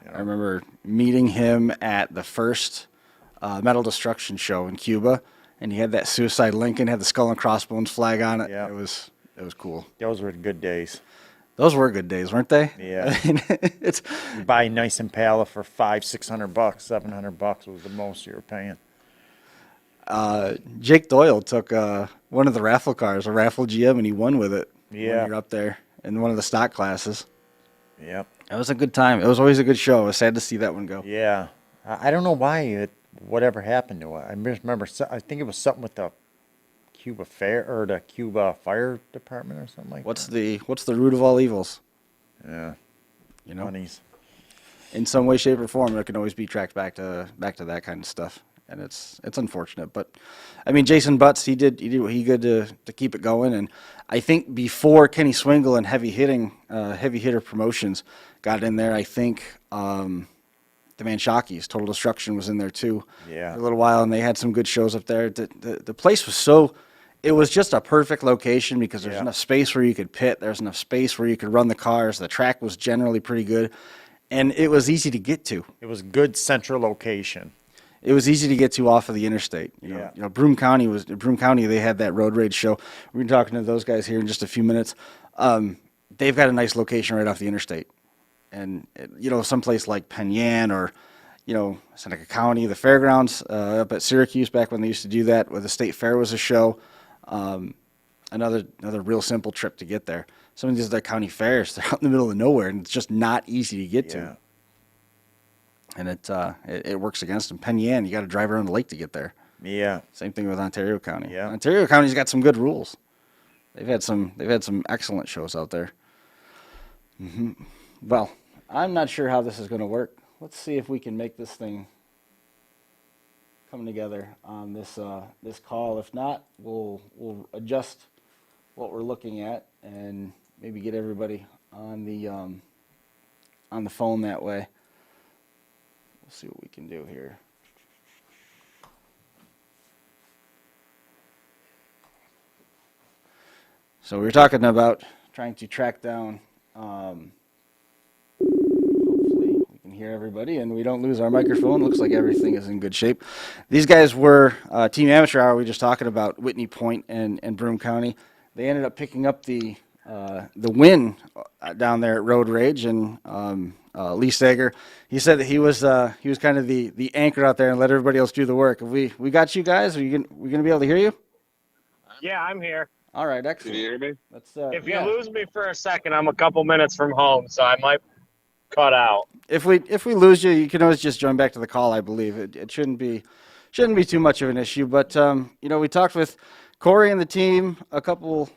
[SPEAKER 2] I remember meeting him at the first Metal Destruction show in Cuba, and he had that Suicide Lincoln, had the skull and crossbones flag on it.
[SPEAKER 3] Yeah.
[SPEAKER 2] It was cool.
[SPEAKER 3] Those were good days.
[SPEAKER 2] Those were good days, weren't they?
[SPEAKER 3] Yeah.
[SPEAKER 2] I mean, it's
[SPEAKER 3] You buy a nice Impala for $500-600, $700 was the most you were paying.
[SPEAKER 2] Jake Doyle took one of the raffle cars, a raffle GM, and he won with it.
[SPEAKER 3] Yeah.
[SPEAKER 2] When you're up there in one of the stock classes.
[SPEAKER 3] Yep.
[SPEAKER 2] It was a good time. It was always a good show. I was sad to see that one go.
[SPEAKER 3] Yeah. I don't know why whatever happened to it. I just remember, I think it was something with the Cuba Fair or the Cuba Fire Department or something like
[SPEAKER 2] What's
[SPEAKER 3] that.
[SPEAKER 2] the root of all evils?
[SPEAKER 3] Yeah.
[SPEAKER 2] You know,
[SPEAKER 3] Monies.
[SPEAKER 2] in some way, shape, or form, it can always be tracked back to that kind of stuff, and it's unfortunate. But I mean, Jason Butts, he did what he could to keep it going, and I think before Kenny Swingle and Heavy Hitter Promotions got in there, I think the Manshakis, Total Destruction, was in there too.
[SPEAKER 3] Yeah.
[SPEAKER 2] For a little while, and they had some good shows up there. The place was it was just a perfect location because there's
[SPEAKER 3] Yeah.
[SPEAKER 2] enough space where you could pit. There's enough space where you could run the cars. The track was generally pretty good, and it was easy to get to.
[SPEAKER 3] It was good central location.
[SPEAKER 2] It was easy to get to off of the interstate.
[SPEAKER 3] Yeah.
[SPEAKER 2] Broome County, they had that road rage show. We're going to be talking to those guys here in just a few minutes. They've got a nice location right off the interstate. And, someplace like Penn Yan or, Seneca County, the fairgrounds up at Syracuse back when they used to do that, where the state fair was a show. Another real simple trip to get there. Some of these other county fairs, they're out in the middle of nowhere, and it's just not easy to get to. And it works against them. Penn Yan, you got to drive around the lake to get there.
[SPEAKER 3] Yeah.
[SPEAKER 2] Same thing with Ontario County.
[SPEAKER 3] Yeah.
[SPEAKER 2] Ontario County's got some good rules. They've had some excellent shows out there. Well, I'm not sure how this is going to work. Let's see if we can make this thing come together on this this call. If not, we'll adjust what we're looking at and maybe get everybody on the phone that way. We'll see what we can do here. So we were talking about trying to track down. Hopefully we can hear everybody and we don't lose our microphone. Looks like everything is in good shape. These guys were Team Amateur Hour. We were just talking about Whitney Point and Broome County. They ended up picking up the win down there at Road Rage, and Lee Seager, he said that he was kind of the anchor out there and let everybody else do the work. Have we got you guys? We gonna be able to hear you?
[SPEAKER 5] Yeah, I'm here.
[SPEAKER 2] All right, excellent.
[SPEAKER 6] Can you hear me?
[SPEAKER 2] Let's,
[SPEAKER 5] If you lose me for a second, I'm a couple minutes from home, so I might cut out.
[SPEAKER 2] If we lose you, you can always just join back to the call. I believe it shouldn't be too much of an issue. But we talked with Cory and the team a couple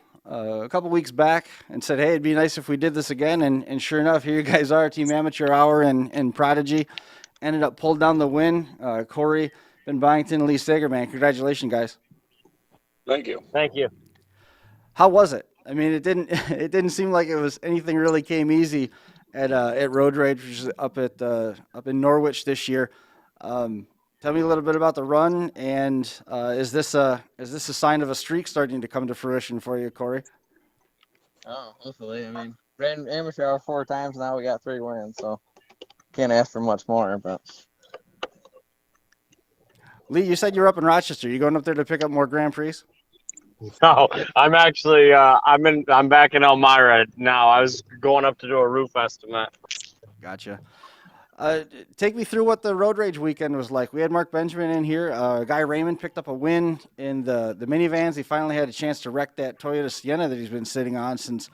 [SPEAKER 2] weeks back and said, hey, it'd be nice if we did this again. And sure enough, here you guys are, Team Amateur Hour and Prodigy. Ended up pulled down the win. Cory, Ben Byington, and Lee Seager, man. Congratulations, guys.
[SPEAKER 6] Thank you.
[SPEAKER 5] Thank you.
[SPEAKER 2] How was it? I mean, it didn't seem like it was anything really came easy at Road Rage, which is up in Norwich this year. Tell me a little bit about the run, and is this a sign of a streak starting to come to fruition for you, Cory?
[SPEAKER 7] Oh, hopefully. I mean, ran amateur hour 4 times, now we got 3 wins, so can't ask for much more. But
[SPEAKER 2] Lee, you said you were up in Rochester. You going up there to pick up more Grand Prix?
[SPEAKER 5] No, I'm actually I'm back in Elmira now. I was going up to do a roof estimate.
[SPEAKER 2] Gotcha. Take me through what the Road Rage weekend was like. We had Mark Benjamin in here. Guy Raymond picked up a win in the minivans. He finally had a chance to wreck that Toyota Sienna that he's been sitting on since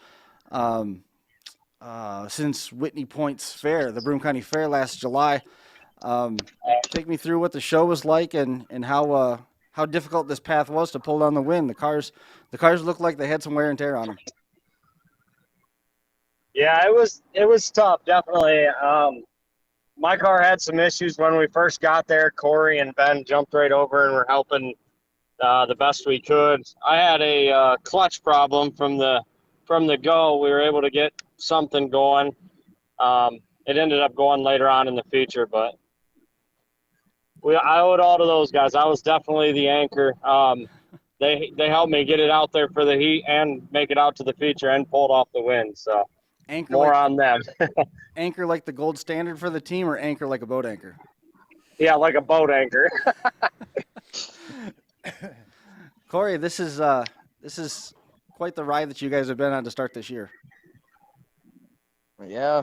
[SPEAKER 2] Whitney Point's fair, the Broome County Fair last July. Take me through what the show was like and how difficult this path was to pull down the win. The cars looked like they had some wear and tear on them.
[SPEAKER 5] Yeah, it was tough, definitely. My car had some issues when we first got there. Cory and Ben jumped right over and were helping the best we could. I had a clutch problem from the go. We were able to get something going. It ended up going later on in the feature, but I owe it all to those guys. I was definitely the anchor. They helped me get it out there for the heat and make it out to the feature and pulled off the win. So
[SPEAKER 2] Anchor
[SPEAKER 5] more
[SPEAKER 2] like,
[SPEAKER 5] on them.
[SPEAKER 2] Anchor like the gold standard for the team, or anchor like a boat anchor?
[SPEAKER 5] Yeah, like a boat anchor.
[SPEAKER 2] Cory, this is quite the ride that you guys have been on to start this year.
[SPEAKER 7] yeah,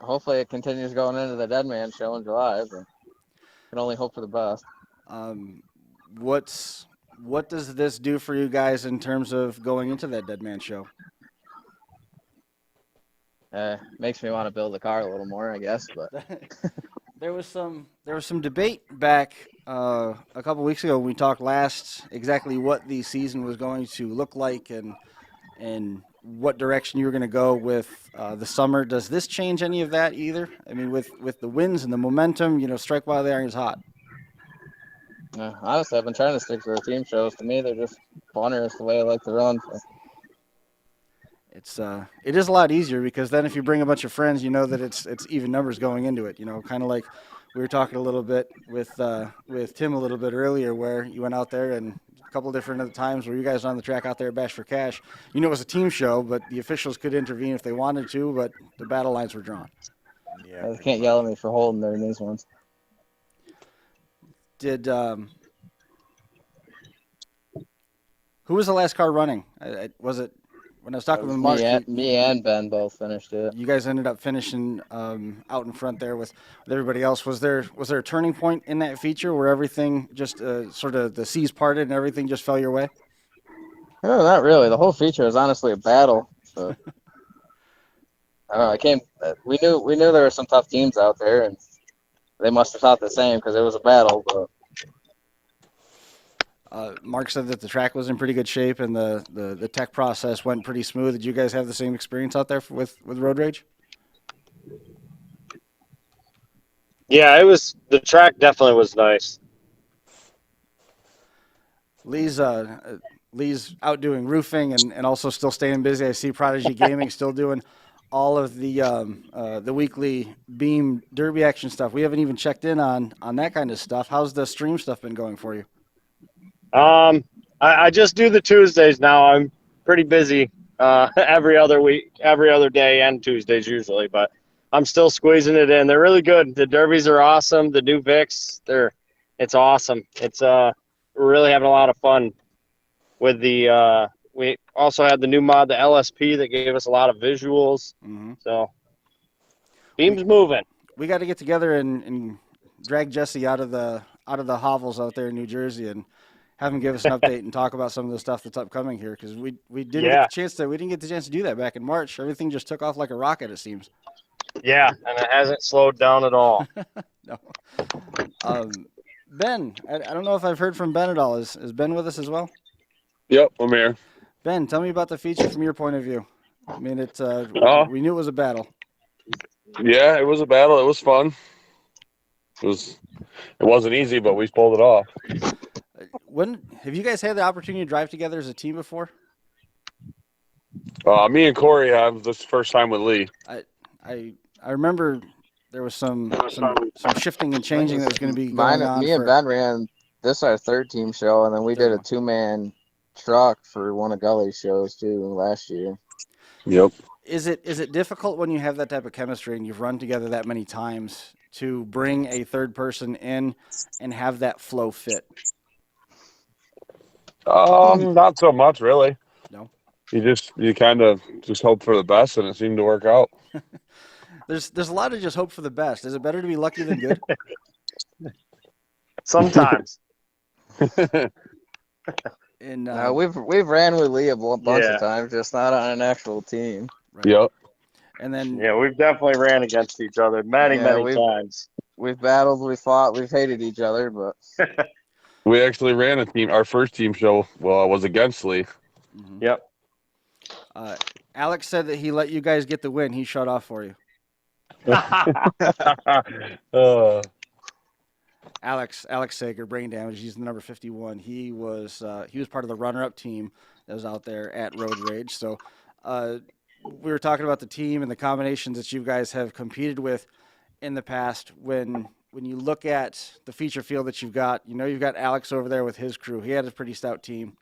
[SPEAKER 7] hopefully it continues going into the Dead Man show in July. But can only hope for the best.
[SPEAKER 2] What does this do for you guys in terms of going into that Dead Man show?
[SPEAKER 7] Makes me want to build a car a little more, I guess. But
[SPEAKER 2] There was some debate back a couple weeks ago when we talked last exactly what the season was going to look like and what direction you were going to go with the summer. Does this change any of that either? I mean, with the wins and the momentum, strike while the iron is hot.
[SPEAKER 7] honestly, I've been trying to stick to the team shows. To me, they're just funner. It's the way I like to run. So.
[SPEAKER 2] It is a lot easier because then if you bring a bunch of friends, you know that it's even numbers going into it. Kind of like we were talking a little bit with Tim a little bit earlier, where you went out there and a couple different other times where you guys were on the track out there at Bash for Cash. It was a team show, but the officials could intervene if they wanted to, but the battle lines were drawn.
[SPEAKER 7] Yeah, they can't yell at me for holding during these ones.
[SPEAKER 2] Who was the last car running? Was it when I was talking with Mark?
[SPEAKER 7] Me and Ben both finished it.
[SPEAKER 2] You guys ended up finishing out in front there with everybody else. Was there a turning point in that feature where everything just sort of the seas parted and everything just fell your way?
[SPEAKER 7] No, not really. The whole feature was honestly a battle. So. I don't know. We knew there were some tough teams out there, and they must have thought the same because it was a battle. But
[SPEAKER 2] Mark said that the track was in pretty good shape and the tech process went pretty smooth. Did you guys have the same experience out there with Road Rage?
[SPEAKER 5] Yeah, the track definitely was nice.
[SPEAKER 2] Lee's out doing roofing and also still staying busy. I see Prodigy Gaming still doing all of the weekly Beam Derby action stuff. We haven't even checked in on that kind of stuff. How's the stream stuff been going for you?
[SPEAKER 5] I just do the Tuesdays now. I'm pretty busy every other week, every other day, and Tuesdays usually, but I'm still squeezing it in. They're really good. The derbies are awesome. The new Vics, it's awesome. It's we're really having a lot of fun with the we also had the new mod, the LSP, that gave us a lot of visuals.
[SPEAKER 2] Mm-hmm.
[SPEAKER 5] So Beam's moving.
[SPEAKER 2] We got to get together and drag Jesse out of the hovels out there in New Jersey and have him give us an update and talk about some of the stuff that's upcoming here, because we didn't get the chance to do that back in March. Everything just took off like a rocket, it seems.
[SPEAKER 5] Yeah, and it hasn't slowed down at all.
[SPEAKER 2] No. Ben, I don't know if I've heard from Ben at all. Is Ben with us as well?
[SPEAKER 6] Yep, I'm here.
[SPEAKER 2] Ben, tell me about the feature from your point of view. I mean, we knew it was a battle.
[SPEAKER 6] Yeah, it was a battle. It was fun. It wasn't easy, but we pulled it off.
[SPEAKER 2] When have you guys had the opportunity to drive together as a team before?
[SPEAKER 6] Me and Cory have this first time with Lee.
[SPEAKER 2] I remember there was some shifting and changing that was going to be going on.
[SPEAKER 7] Me and Ben ran this our third team show, and then we did a 2-man truck for one of Gully's shows too last year.
[SPEAKER 6] Yep.
[SPEAKER 2] Is it difficult when you have that type of chemistry and you've run together that many times to bring a third person in and have that flow fit?
[SPEAKER 6] Not so much, really.
[SPEAKER 2] No.
[SPEAKER 6] You kind of just hope for the best, and it seemed to work out.
[SPEAKER 2] There's a lot of just hope for the best. Is it better to be lucky than good?
[SPEAKER 5] Sometimes.
[SPEAKER 2] And
[SPEAKER 7] we've ran with Lee a bunch of times, just not on an actual team.
[SPEAKER 2] Right.
[SPEAKER 6] Yep.
[SPEAKER 2] And then
[SPEAKER 5] we've definitely ran against each other many times.
[SPEAKER 7] We've battled, we fought, we've hated each other, but
[SPEAKER 6] We actually ran a team. Our first team show, well, I was against Lee.
[SPEAKER 2] Mm-hmm.
[SPEAKER 5] Yep.
[SPEAKER 2] Alex said that he let you guys get the win. He shut off for you. Alex Seager, brain damage. He's the number 51. He was part of the runner-up team that was out there at Road Rage. So we were talking about the team and the combinations that you guys have competed with in the past. When you look at the feature field that you've got, you've got Alex over there with his crew. He had a pretty stout team.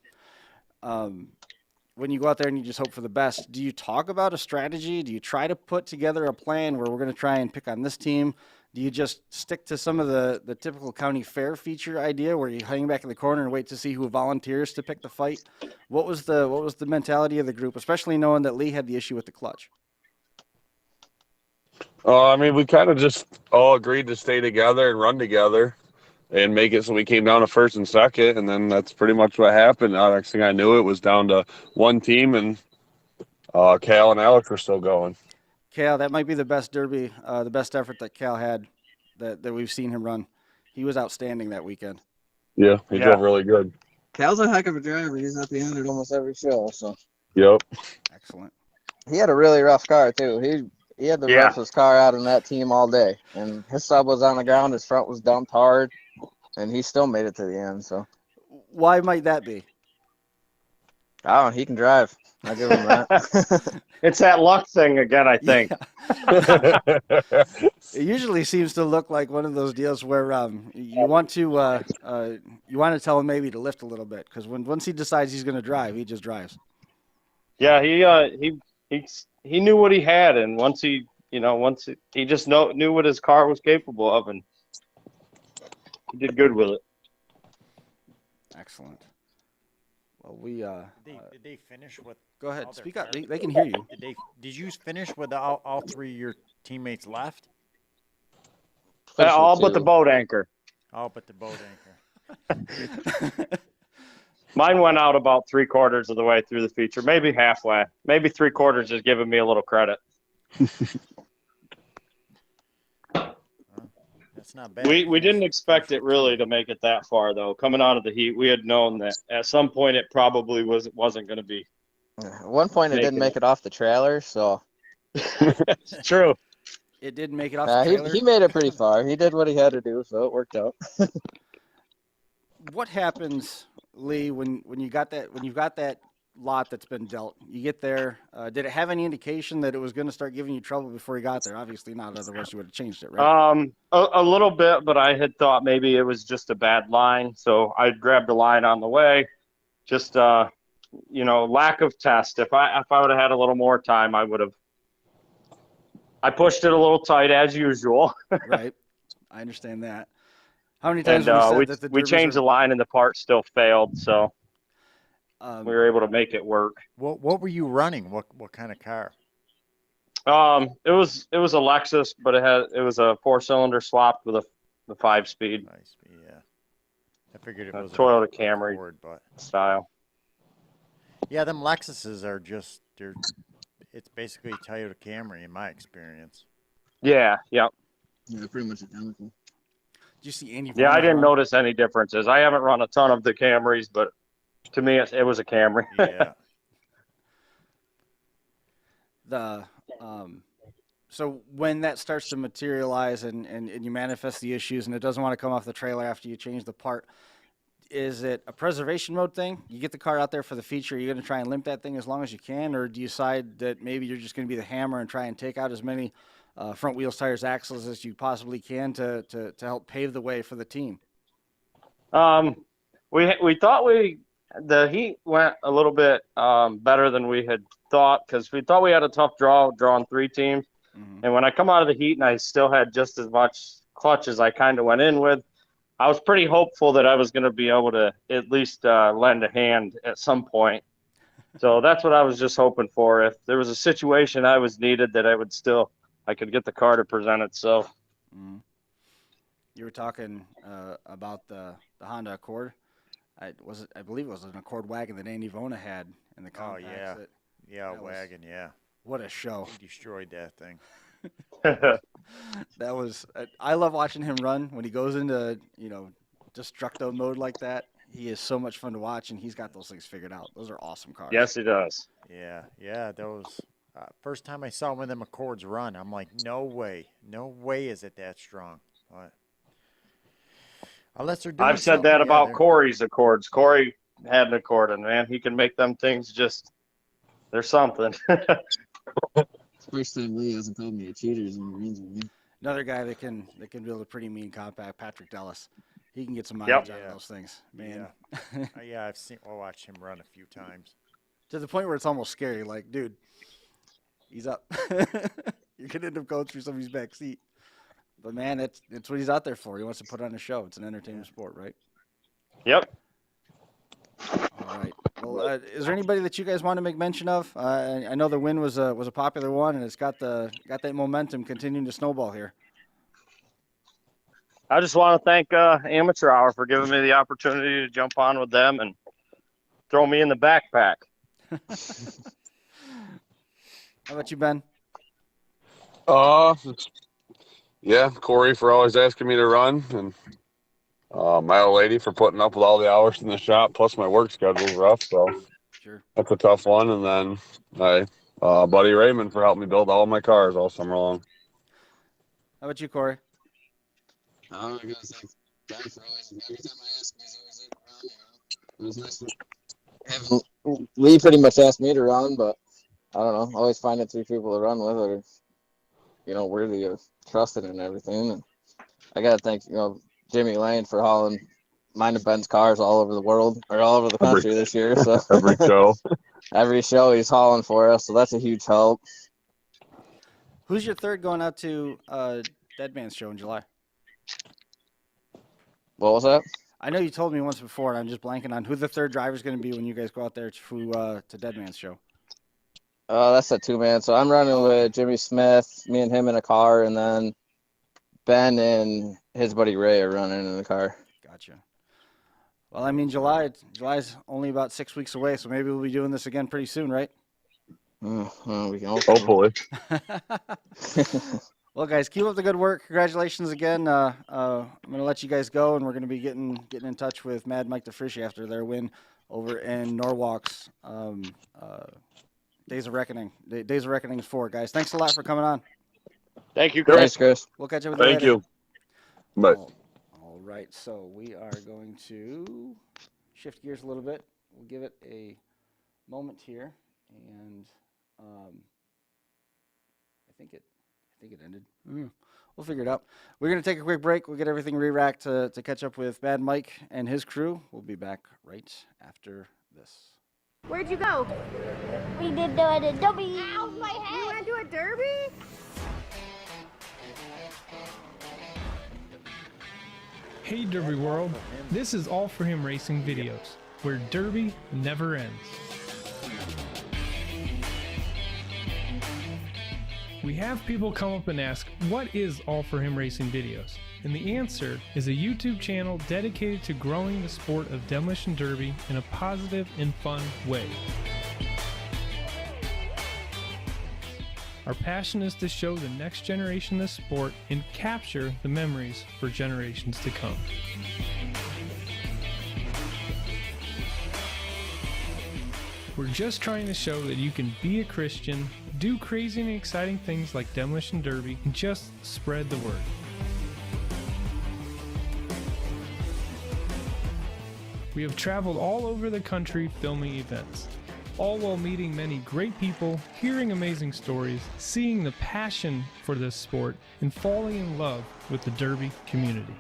[SPEAKER 2] When you go out there and you just hope for the best, do you talk about a strategy? Do you try to put together a plan where we're going to try and pick on this team? Do you just stick to some of the typical county fair feature idea where you hang back in the corner and wait to see who volunteers to pick the fight? What was the mentality of the group, especially knowing that Lee had the issue with the clutch?
[SPEAKER 6] We kind of just all agreed to stay together and run together and make it so we came down to first and second, and then that's pretty much what happened. Next thing I knew, it was down to one team, and Cal and Alex were still going.
[SPEAKER 2] Cal, that might be the best derby, the best effort that Cal had that we've seen him run. He was outstanding that weekend.
[SPEAKER 6] Yeah, he drove really good.
[SPEAKER 7] Cal's a heck of a driver. He's at the end of almost every show. So.
[SPEAKER 6] Yep.
[SPEAKER 2] Excellent.
[SPEAKER 7] He had a really rough car too. He had the roughest car out in that team all day, and his sub was on the ground. His front was dumped hard, and he still made it to the end. So. Why
[SPEAKER 2] might that be?
[SPEAKER 7] Oh, he can drive. I'll give him that.
[SPEAKER 5] It's that luck thing again, I think.
[SPEAKER 2] It usually seems to look like one of those deals where you want to tell him maybe to lift a little bit, because once he decides he's going to drive, he just drives.
[SPEAKER 5] Yeah, he knew what he had, and once he just knew what his car was capable of, and he did good with it.
[SPEAKER 2] Excellent. Well,
[SPEAKER 3] Did they finish with?
[SPEAKER 2] Go ahead, speak up. They can hear you.
[SPEAKER 3] Did you finish with all three of your teammates left?
[SPEAKER 5] All but the boat anchor.
[SPEAKER 3] All but the boat anchor.
[SPEAKER 5] Mine went out about 3/4 of the way through the feature, maybe halfway, maybe 3/4 is giving me a little credit.
[SPEAKER 3] That's not bad.
[SPEAKER 5] We didn't expect it really to make it that far, though. Coming out of the heat, we had known that at some point it probably wasn't going to be.
[SPEAKER 7] At one point, it didn't make it off the trailer, so.
[SPEAKER 5] It's true.
[SPEAKER 2] It didn't make it off the trailer?
[SPEAKER 7] He made it pretty far. He did what he had to do, so it worked out.
[SPEAKER 2] What happens Lee, when you've got that lot that's been dealt, you get there. Did it have any indication that it was going to start giving you trouble before you got there? Obviously not. Otherwise, you would have changed it, right?
[SPEAKER 5] A little bit, but I had thought maybe it was just a bad line, so I grabbed a line on the way. Just lack of test. If I would have had a little more time, I would have. I pushed it a little tight as usual.
[SPEAKER 2] Right. I understand that. How many times have you said that the
[SPEAKER 5] we
[SPEAKER 2] derbies
[SPEAKER 5] changed the line and the part still failed, so we were able to make it work.
[SPEAKER 3] What were you running? What kind of car?
[SPEAKER 5] It was a Lexus, but it was a 4-cylinder swapped with a 5-speed.
[SPEAKER 3] 5-speed, yeah. I figured it was
[SPEAKER 5] a Toyota Camry
[SPEAKER 3] Ford, but
[SPEAKER 5] style.
[SPEAKER 3] Yeah, them Lexuses are it's basically a Toyota Camry in my experience.
[SPEAKER 5] Yeah, yep.
[SPEAKER 7] Yeah, they're pretty much identical.
[SPEAKER 2] Did you see Andy?
[SPEAKER 5] Yeah, I didn't notice any differences. I haven't run a ton of the Camrys, but to me, it was a Camry.
[SPEAKER 3] Yeah.
[SPEAKER 2] So when that starts to materialize and you manifest the issues and it doesn't want to come off the trailer after you change the part, is it a preservation mode thing? You get the car out there for the feature, you're going to try and limp that thing as long as you can, or do you decide that maybe you're just going to be the hammer and try and take out as many front wheels, tires, axles as you possibly can to help pave the way for the team?
[SPEAKER 5] We thought the heat went a little bit better than we had thought, because we thought we had a tough drawing 3 teams. Mm-hmm. And when I come out of the heat and I still had just as much clutch as I kind of went in with, I was pretty hopeful that I was going to be able to at least lend a hand at some point. So that's what I was just hoping for. If there was a situation I was needed, that I could get the car to present itself.
[SPEAKER 2] Mm-hmm. You were talking about the Honda Accord. I believe it was an Accord wagon that Andy Vona had in the compacts.
[SPEAKER 3] Oh, yeah. Yeah, wagon, yeah.
[SPEAKER 2] What a show.
[SPEAKER 3] He destroyed that thing.
[SPEAKER 2] That was I love watching him run when he goes into, destructo mode like that. He is so much fun to watch, and he's got those things figured out. Those are awesome cars.
[SPEAKER 5] Yes, he does.
[SPEAKER 3] Yeah, those first time I saw one of them Accords run, I'm like, no way is it that strong. But unless they're doing
[SPEAKER 5] I've said that about Cory's Accords. Cory had an Accord, and man, he can make them things they're something.
[SPEAKER 7] First time Lee hasn't called me a cheater is when he runs with me.
[SPEAKER 2] Another guy that can build a pretty mean compact, Patrick Dellis. He can get some mileage out of those things, man.
[SPEAKER 3] Yeah, I've watched him run a few times.
[SPEAKER 2] To the point where it's almost scary. Like, dude, he's up. You're gonna end up going through somebody's back seat. But man, it's what he's out there for. He wants to put on a show. It's an entertainment sport, right?
[SPEAKER 5] Yep.
[SPEAKER 2] All right. Well, is there anybody that you guys want to make mention of? I know the win was a popular one, and it's got that momentum continuing to snowball here.
[SPEAKER 5] I just want to thank Amateur Hour for giving me the opportunity to jump on with them and throw me in the backpack.
[SPEAKER 2] How about you, Ben?
[SPEAKER 6] Yeah, Cory for always asking me to run, and my old lady for putting up with all the hours in the shop, plus my work schedule's rough, so
[SPEAKER 2] sure,
[SPEAKER 6] that's a tough one. And then my buddy Raymond for helping me build all my cars all summer long.
[SPEAKER 2] How about you, Cory?
[SPEAKER 7] I gotta say, Ben for always, every time I ask him, he's always like, it was nice to have Lee pretty much asked me to run, but I don't know. Always finding 3 people to run with are, worthy of trusting and everything. And I gotta thank, Jimmy Lane for hauling mine and Ben's cars all over the world, or all over the country this year. So every show he's hauling for us, so that's a huge help.
[SPEAKER 2] Who's your third going out to Dead Man's show in July?
[SPEAKER 7] What was that?
[SPEAKER 2] I know you told me once before, and I'm just blanking on who the third driver's going to be when you guys go out there to Dead Man's show.
[SPEAKER 7] That's a 2-man. So I'm running with Jimmy Smith, me and him in a car, and then Ben and his buddy Ray are running in the car.
[SPEAKER 2] Gotcha. Well, I mean, July's only about 6 weeks away, so maybe we'll be doing this again pretty soon, right?
[SPEAKER 7] We can
[SPEAKER 6] hopefully.
[SPEAKER 2] Well, guys, keep up the good work. Congratulations again. I'm going to let you guys go, and we're going to be getting in touch with Mad Mike DiFrischia after their win over in Norwalk's Days of Reckoning. Days of Reckoning is 4, guys. Thanks a lot for coming on.
[SPEAKER 5] Thank you, Chris.
[SPEAKER 7] Thanks, Chris.
[SPEAKER 2] We'll catch up with you later.
[SPEAKER 6] Thank you. Bye.
[SPEAKER 2] All right, so we are going to shift gears a little bit. We'll give it a moment here, and I think it ended. We'll figure it out. We're going to take a quick break. We'll get everything re-racked to catch up with Bad Mike and his crew. We'll be back right after this.
[SPEAKER 8] Where'd you go?
[SPEAKER 9] We did the derby.
[SPEAKER 8] Ow, my head! You want to do a derby?
[SPEAKER 10] Hey Derby World, this is All For Him Racing Videos, where Derby never ends. We have people come up and ask, what is All For Him Racing Videos? And the answer is a YouTube channel dedicated to growing the sport of demolition derby in a positive and fun way. Our passion is to show the next generation this sport and capture the memories for generations to come. We're just trying to show that you can be a Christian, do crazy and exciting things like demolition derby, and just spread the word. We have traveled all over the country filming events, all while meeting many great people, hearing amazing stories, seeing the passion for this sport, and falling in love with the derby community.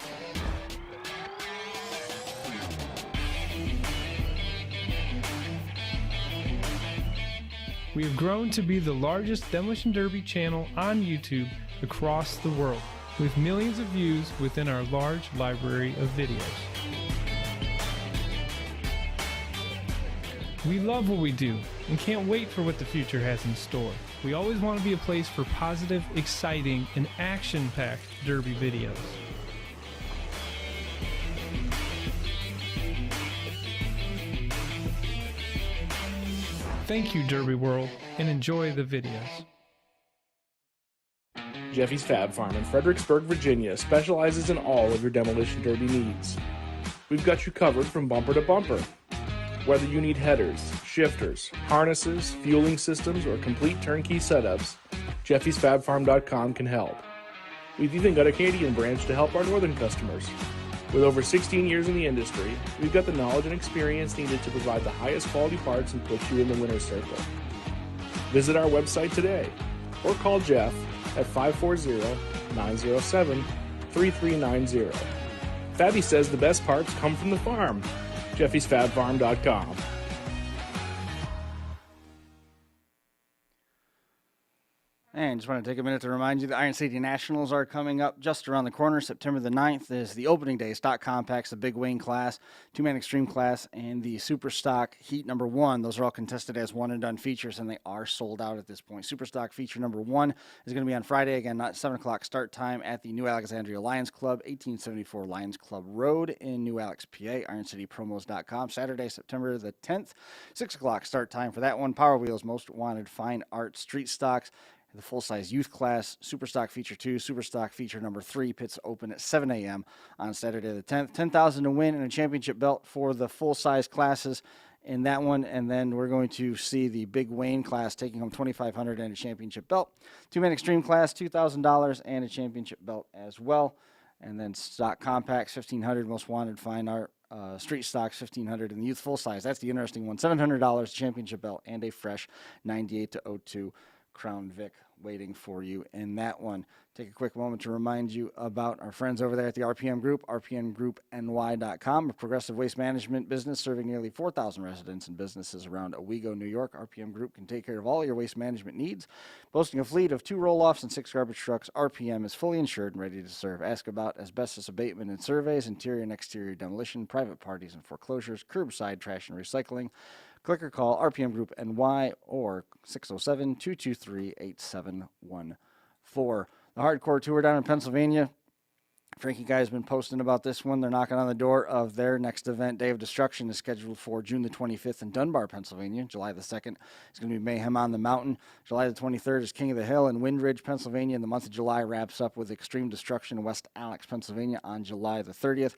[SPEAKER 10] We have grown to be the largest demolition derby channel on YouTube across the world, with millions of views within our large library of videos. We love what we do and can't wait for what the future has in store. We always want to be a place for positive, exciting, and action-packed derby videos. Thank you, Derby World, and enjoy the videos.
[SPEAKER 11] Jeffy's Fab Farm in Fredericksburg, Virginia specializes in all of your demolition derby needs. We've got you covered from bumper to bumper. Whether you need headers, shifters, harnesses, fueling systems, or complete turnkey setups, Jeffy'sFabFarm.com can help. We've even got a Canadian branch to help our northern customers. With over 16 years in the industry, we've got the knowledge and experience needed to provide the highest quality parts and put you in the winner's circle. Visit our website today or call Jeff at 540-907-3390. Fabby says the best parts come from the farm. Jeffy'sFabFarm.com.
[SPEAKER 2] And just want to take a minute to remind you the Iron City Nationals are coming up just around the corner. September the 9th is the opening day. Stock Compacts, the Big Wing class, two-man extreme class, and the Super Stock Heat number 1. Those are all contested as one-and-done features, and they are sold out at this point. Super Stock feature number 1 is going to be on Friday, again, not 7 o'clock start time at the New Alexandria Lions Club, 1874 Lions Club Road in New Alex, PA, IronCityPromos.com. Saturday, September the 10th, 6 o'clock start time for that one. Power Wheels, Most Wanted, Fine Art, Street Stocks, the full-size youth class, Super Stock Feature 2, Super Stock Feature number 3. Pits open at 7 a.m. on Saturday the 10th. $10,000 to win and a championship belt for the full-size classes in that one. And then we're going to see the Big Wayne class taking home $2,500 and a championship belt. Two-man extreme class, $2,000 and a championship belt as well. And then Stock Compacts, $1,500. Most Wanted, Fine Art, Street Stocks, $1,500, and the youth full-size. That's the interesting one. $700 championship belt and a fresh 98-02 Crown Vic waiting for you in that one. Take a quick moment to remind you about our friends over there at the RPM Group, rpmgroupny.com, a progressive waste management business serving nearly 4,000 residents and businesses around Owego, New York. RPM Group can take care of all your waste management needs. Boasting a fleet of 2 roll-offs and 6 garbage trucks, RPM is fully insured and ready to serve. Ask about asbestos abatement and surveys, interior and exterior demolition, private parties and foreclosures, curbside trash and recycling. Click or call RPM Group NY or 607-223-8714. The Hardcore Tour down in Pennsylvania. Frankie Guy has been posting about this one. They're knocking on the door of their next event. Day of Destruction is scheduled for June the 25th in Dunbar, Pennsylvania. July the 2nd is going to be Mayhem on the Mountain. July the 23rd is King of the Hill in Windridge, Pennsylvania. And the month of July wraps up with Extreme Destruction in West Alex, Pennsylvania on July the 30th.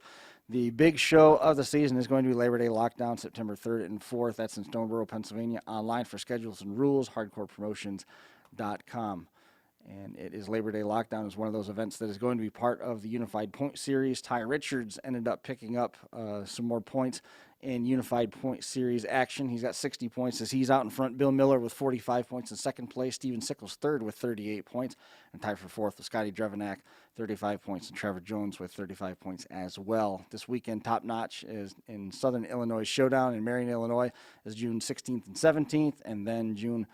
[SPEAKER 2] The big show of the season is going to be Labor Day Lockdown, September 3rd and 4th. That's in Stoneboro, Pennsylvania. Online for schedules and rules, hardcorepromotions.com. And it is Labor Day Lockdown is one of those events that is going to be part of the Unified Point Series. Ty Richards ended up picking up some more points in Unified Point Series action. He's got 60 points as he's out in front. Bill Miller with 45 points in second place. Steven Sickles third with 38 points. And tied for fourth with Scotty Drevenak, 35 points. And Trevor Jones with 35 points as well. This weekend, top notch is in Southern Illinois Showdown in Marion, Illinois, is June 16th and 17th. And then June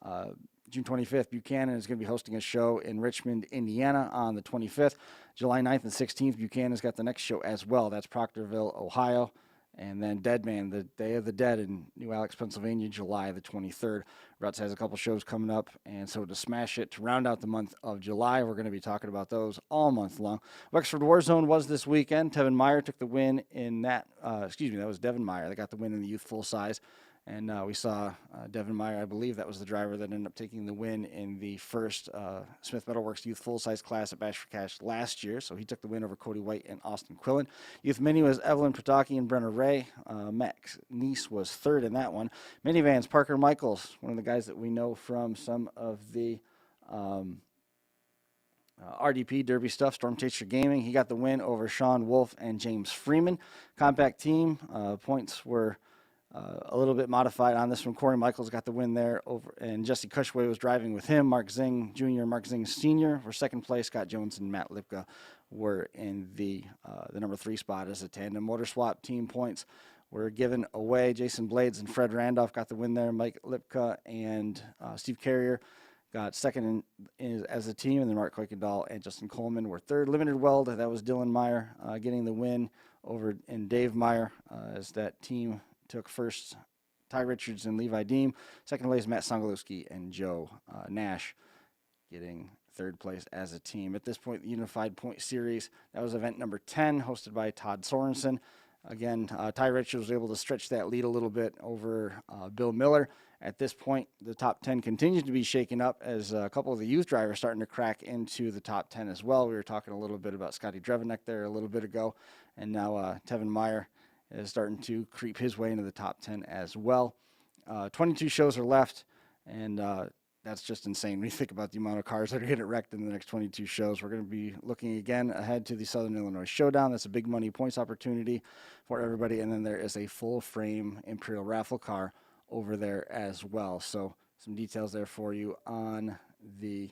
[SPEAKER 2] 25th, Buchanan is going to be hosting a show in Richmond, Indiana on the 25th. July 9th and 16th, Buchanan's got the next show as well. That's Proctorville, Ohio. And then Deadman, the Day of the Dead in New Alex, Pennsylvania, July the 23rd. Ruts has a couple shows coming up. And so to smash it, to round out the month of July, we're going to be talking about those all month long. Wexford Warzone was this weekend. Tevin Meyer took the win in that, that was Devin Meyer. They got the win in the youth full size. And we saw Devin Meyer, I believe that was the driver that ended up taking the win in the first Smith Metalworks Youth Full-Size class at Bash for Cash last year. So he took the win over Cody White and Austin Quillen. Youth Mini was Evelyn Pataki and Brenna Ray. Max Neese was third in that one. Minivans, Parker Michaels, one of the guys that we know from some of the RDP Derby stuff, Storm Chaser Gaming. He got the win over Sean Wolf and James Freeman. Compact team, points were a little bit modified on this one. Corey Michaels got the win there over, and Jesse Cushway was driving with him. Mark Zing Jr., Mark Zing Sr. were second place. Scott Jones and Matt Lipka were in the number 3 spot as a tandem. Motor Swap team points were given away. Jason Blades and Fred Randolph got the win there. Mike Lipka and Steve Carrier got second as a team, and then Mark Kuykendall and Justin Coleman were third. Limited Weld, that was Dylan Meyer getting the win over and Dave Meyer as that team took first Ty Richards and Levi Deem. Second place, Matt Songolowski and Joe Nash getting third place as a team. At this point, the Unified Point Series, that was event number 10, hosted by Todd Sorensen. Again, Ty Richards was able to stretch that lead a little bit over Bill Miller. At this point, the top 10 continues to be shaken up as a couple of the youth drivers starting to crack into the top 10 as well. We were talking a little bit about Scotty Drevenek there a little bit ago, and now Tevin Meyer is starting to creep his way into the top 10 as well. 22 shows are left, and that's just insane when you think about the amount of cars that are getting wrecked in the next 22 shows. We're going to be looking again ahead to the Southern Illinois Showdown. That's a big money points opportunity for everybody, and then there is a full-frame Imperial raffle car over there as well. So some details there for you on the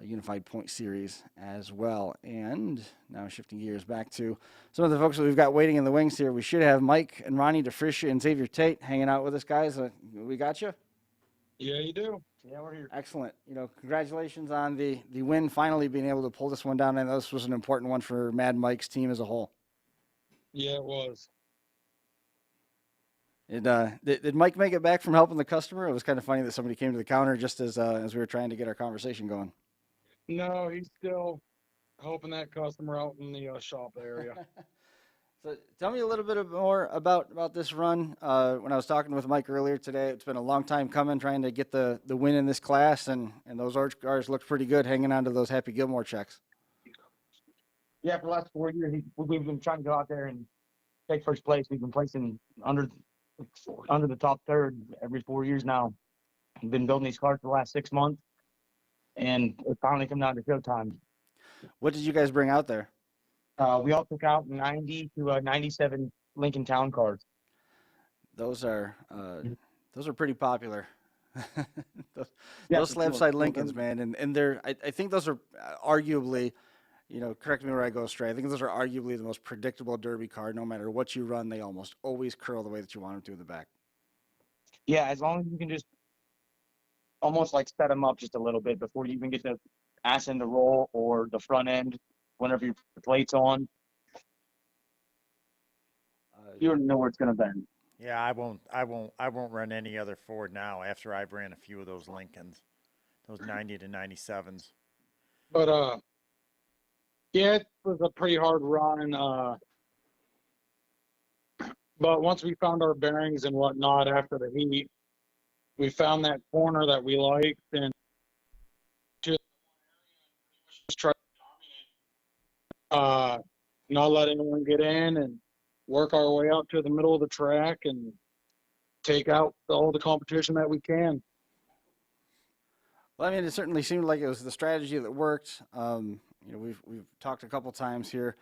[SPEAKER 2] Unified Point Series as well. And now shifting gears back to some of the folks that we've got waiting in the wings here. We should have Mike and Ronnie, DiFrischia, and Xavier Tate hanging out with us, guys. We got you?
[SPEAKER 12] Yeah, you do.
[SPEAKER 5] Yeah, we're here.
[SPEAKER 2] Excellent. Congratulations on the win, finally being able to pull this one down. And this was an important one for Mad Mike's team as a whole.
[SPEAKER 12] Yeah, it was.
[SPEAKER 2] Did Mike make it back from helping the customer? It was kind of funny that somebody came to the counter just as we were trying to get our conversation going.
[SPEAKER 12] No, he's still helping that customer out in the shop area.
[SPEAKER 2] So tell me a little bit more about this run. When I was talking with Mike earlier today, it's been a long time coming trying to get the win in this class, and those orange cars looked pretty good hanging on to those Happy Gilmore checks.
[SPEAKER 13] Yeah, for the last 4 years, we've been trying to go out there and take first place. We've been placing under the top third every 4 years now. We've been building these cars for the last 6 months, and it finally come down to showtime.
[SPEAKER 2] What did you guys bring out there?
[SPEAKER 13] We all took out 90 to 97 Lincoln Town cars.
[SPEAKER 2] Those are pretty popular. those slab side Lincolns, man, and they're I think those are arguably, correct me where I go astray. I think those are arguably the most predictable Derby car. No matter what you run, they almost always curl the way that you want them to in the back.
[SPEAKER 13] Yeah, as long as you can just almost like set them up just a little bit before you even get the ass in the roll or the front end. Whenever your plate's on, you don't know where it's going to bend.
[SPEAKER 3] Yeah, I won't run any other Ford now after I've ran a few of those Lincolns, those 90 to 97s.
[SPEAKER 12] But yeah, it was a pretty hard run. But once we found our bearings and whatnot after the heat, we found that corner that we liked and just try. Not let anyone get in and work our way out to the middle of the track and take out all the competition that we can.
[SPEAKER 2] Well, I mean, it certainly seemed like it was the strategy that worked. We've talked a couple times here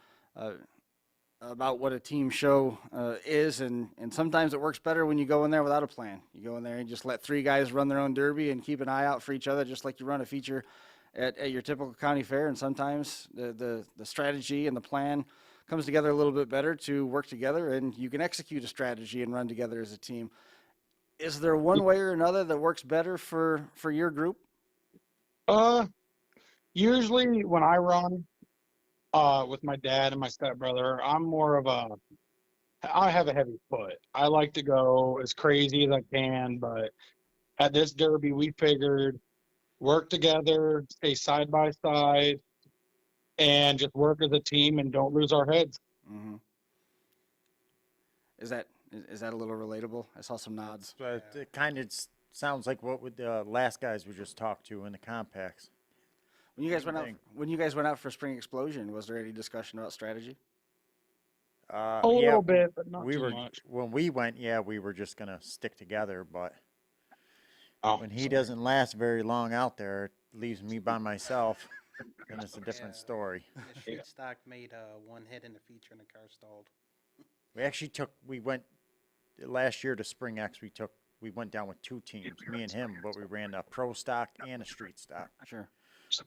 [SPEAKER 2] about what a team show is, and sometimes it works better when you go in there without a plan. You go in there and just let three guys run their own derby and keep an eye out for each other, just like you run a feature at your typical county fair. And sometimes the strategy and the plan comes together a little bit better to work together, and you can execute a strategy and run together as a team. Is there one way or another that works better for your group?
[SPEAKER 12] Usually when I run with my dad and my stepbrother, I have a heavy foot. I like to go as crazy as I can, but at this derby, we figured work together, stay side by side, and just work as a team and don't lose our heads.
[SPEAKER 2] Mm-hmm. Is that a little relatable? I saw some nods.
[SPEAKER 3] But it kind of sounds like what the last guys we just talked to in the compacts.
[SPEAKER 2] When you guys went out for Spring Explosion, was there any discussion about strategy?
[SPEAKER 12] A little bit, but not too much.
[SPEAKER 3] When we went, we were just gonna stick together. But when he
[SPEAKER 12] sorry.
[SPEAKER 3] doesn't last very long out there, it leaves me by myself, and it's a different story.
[SPEAKER 4] The street stock made one hit in the feature and the car stalled.
[SPEAKER 3] We went last year to Spring X. We went down with two teams, me and him, but we ran a pro stock and a street stock.
[SPEAKER 2] Sure.
[SPEAKER 3] So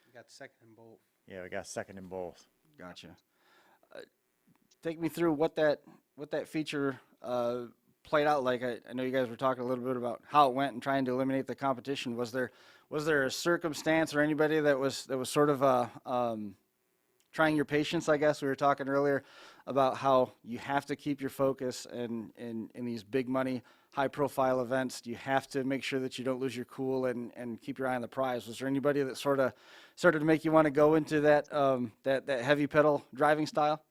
[SPEAKER 4] We got second in both.
[SPEAKER 3] yeah, we got second in both.
[SPEAKER 2] Gotcha. Take me through what that feature played out like. I know you guys were talking a little bit about how it went and trying to eliminate the competition. Was there a circumstance or anybody that was sort of trying your patience? I guess we were talking earlier about how you have to keep your focus in these big money, high profile events. You have to make sure that you don't lose your cool and keep your eye on the prize. Was there anybody that sort of started to make you want to go into that that heavy pedal driving style?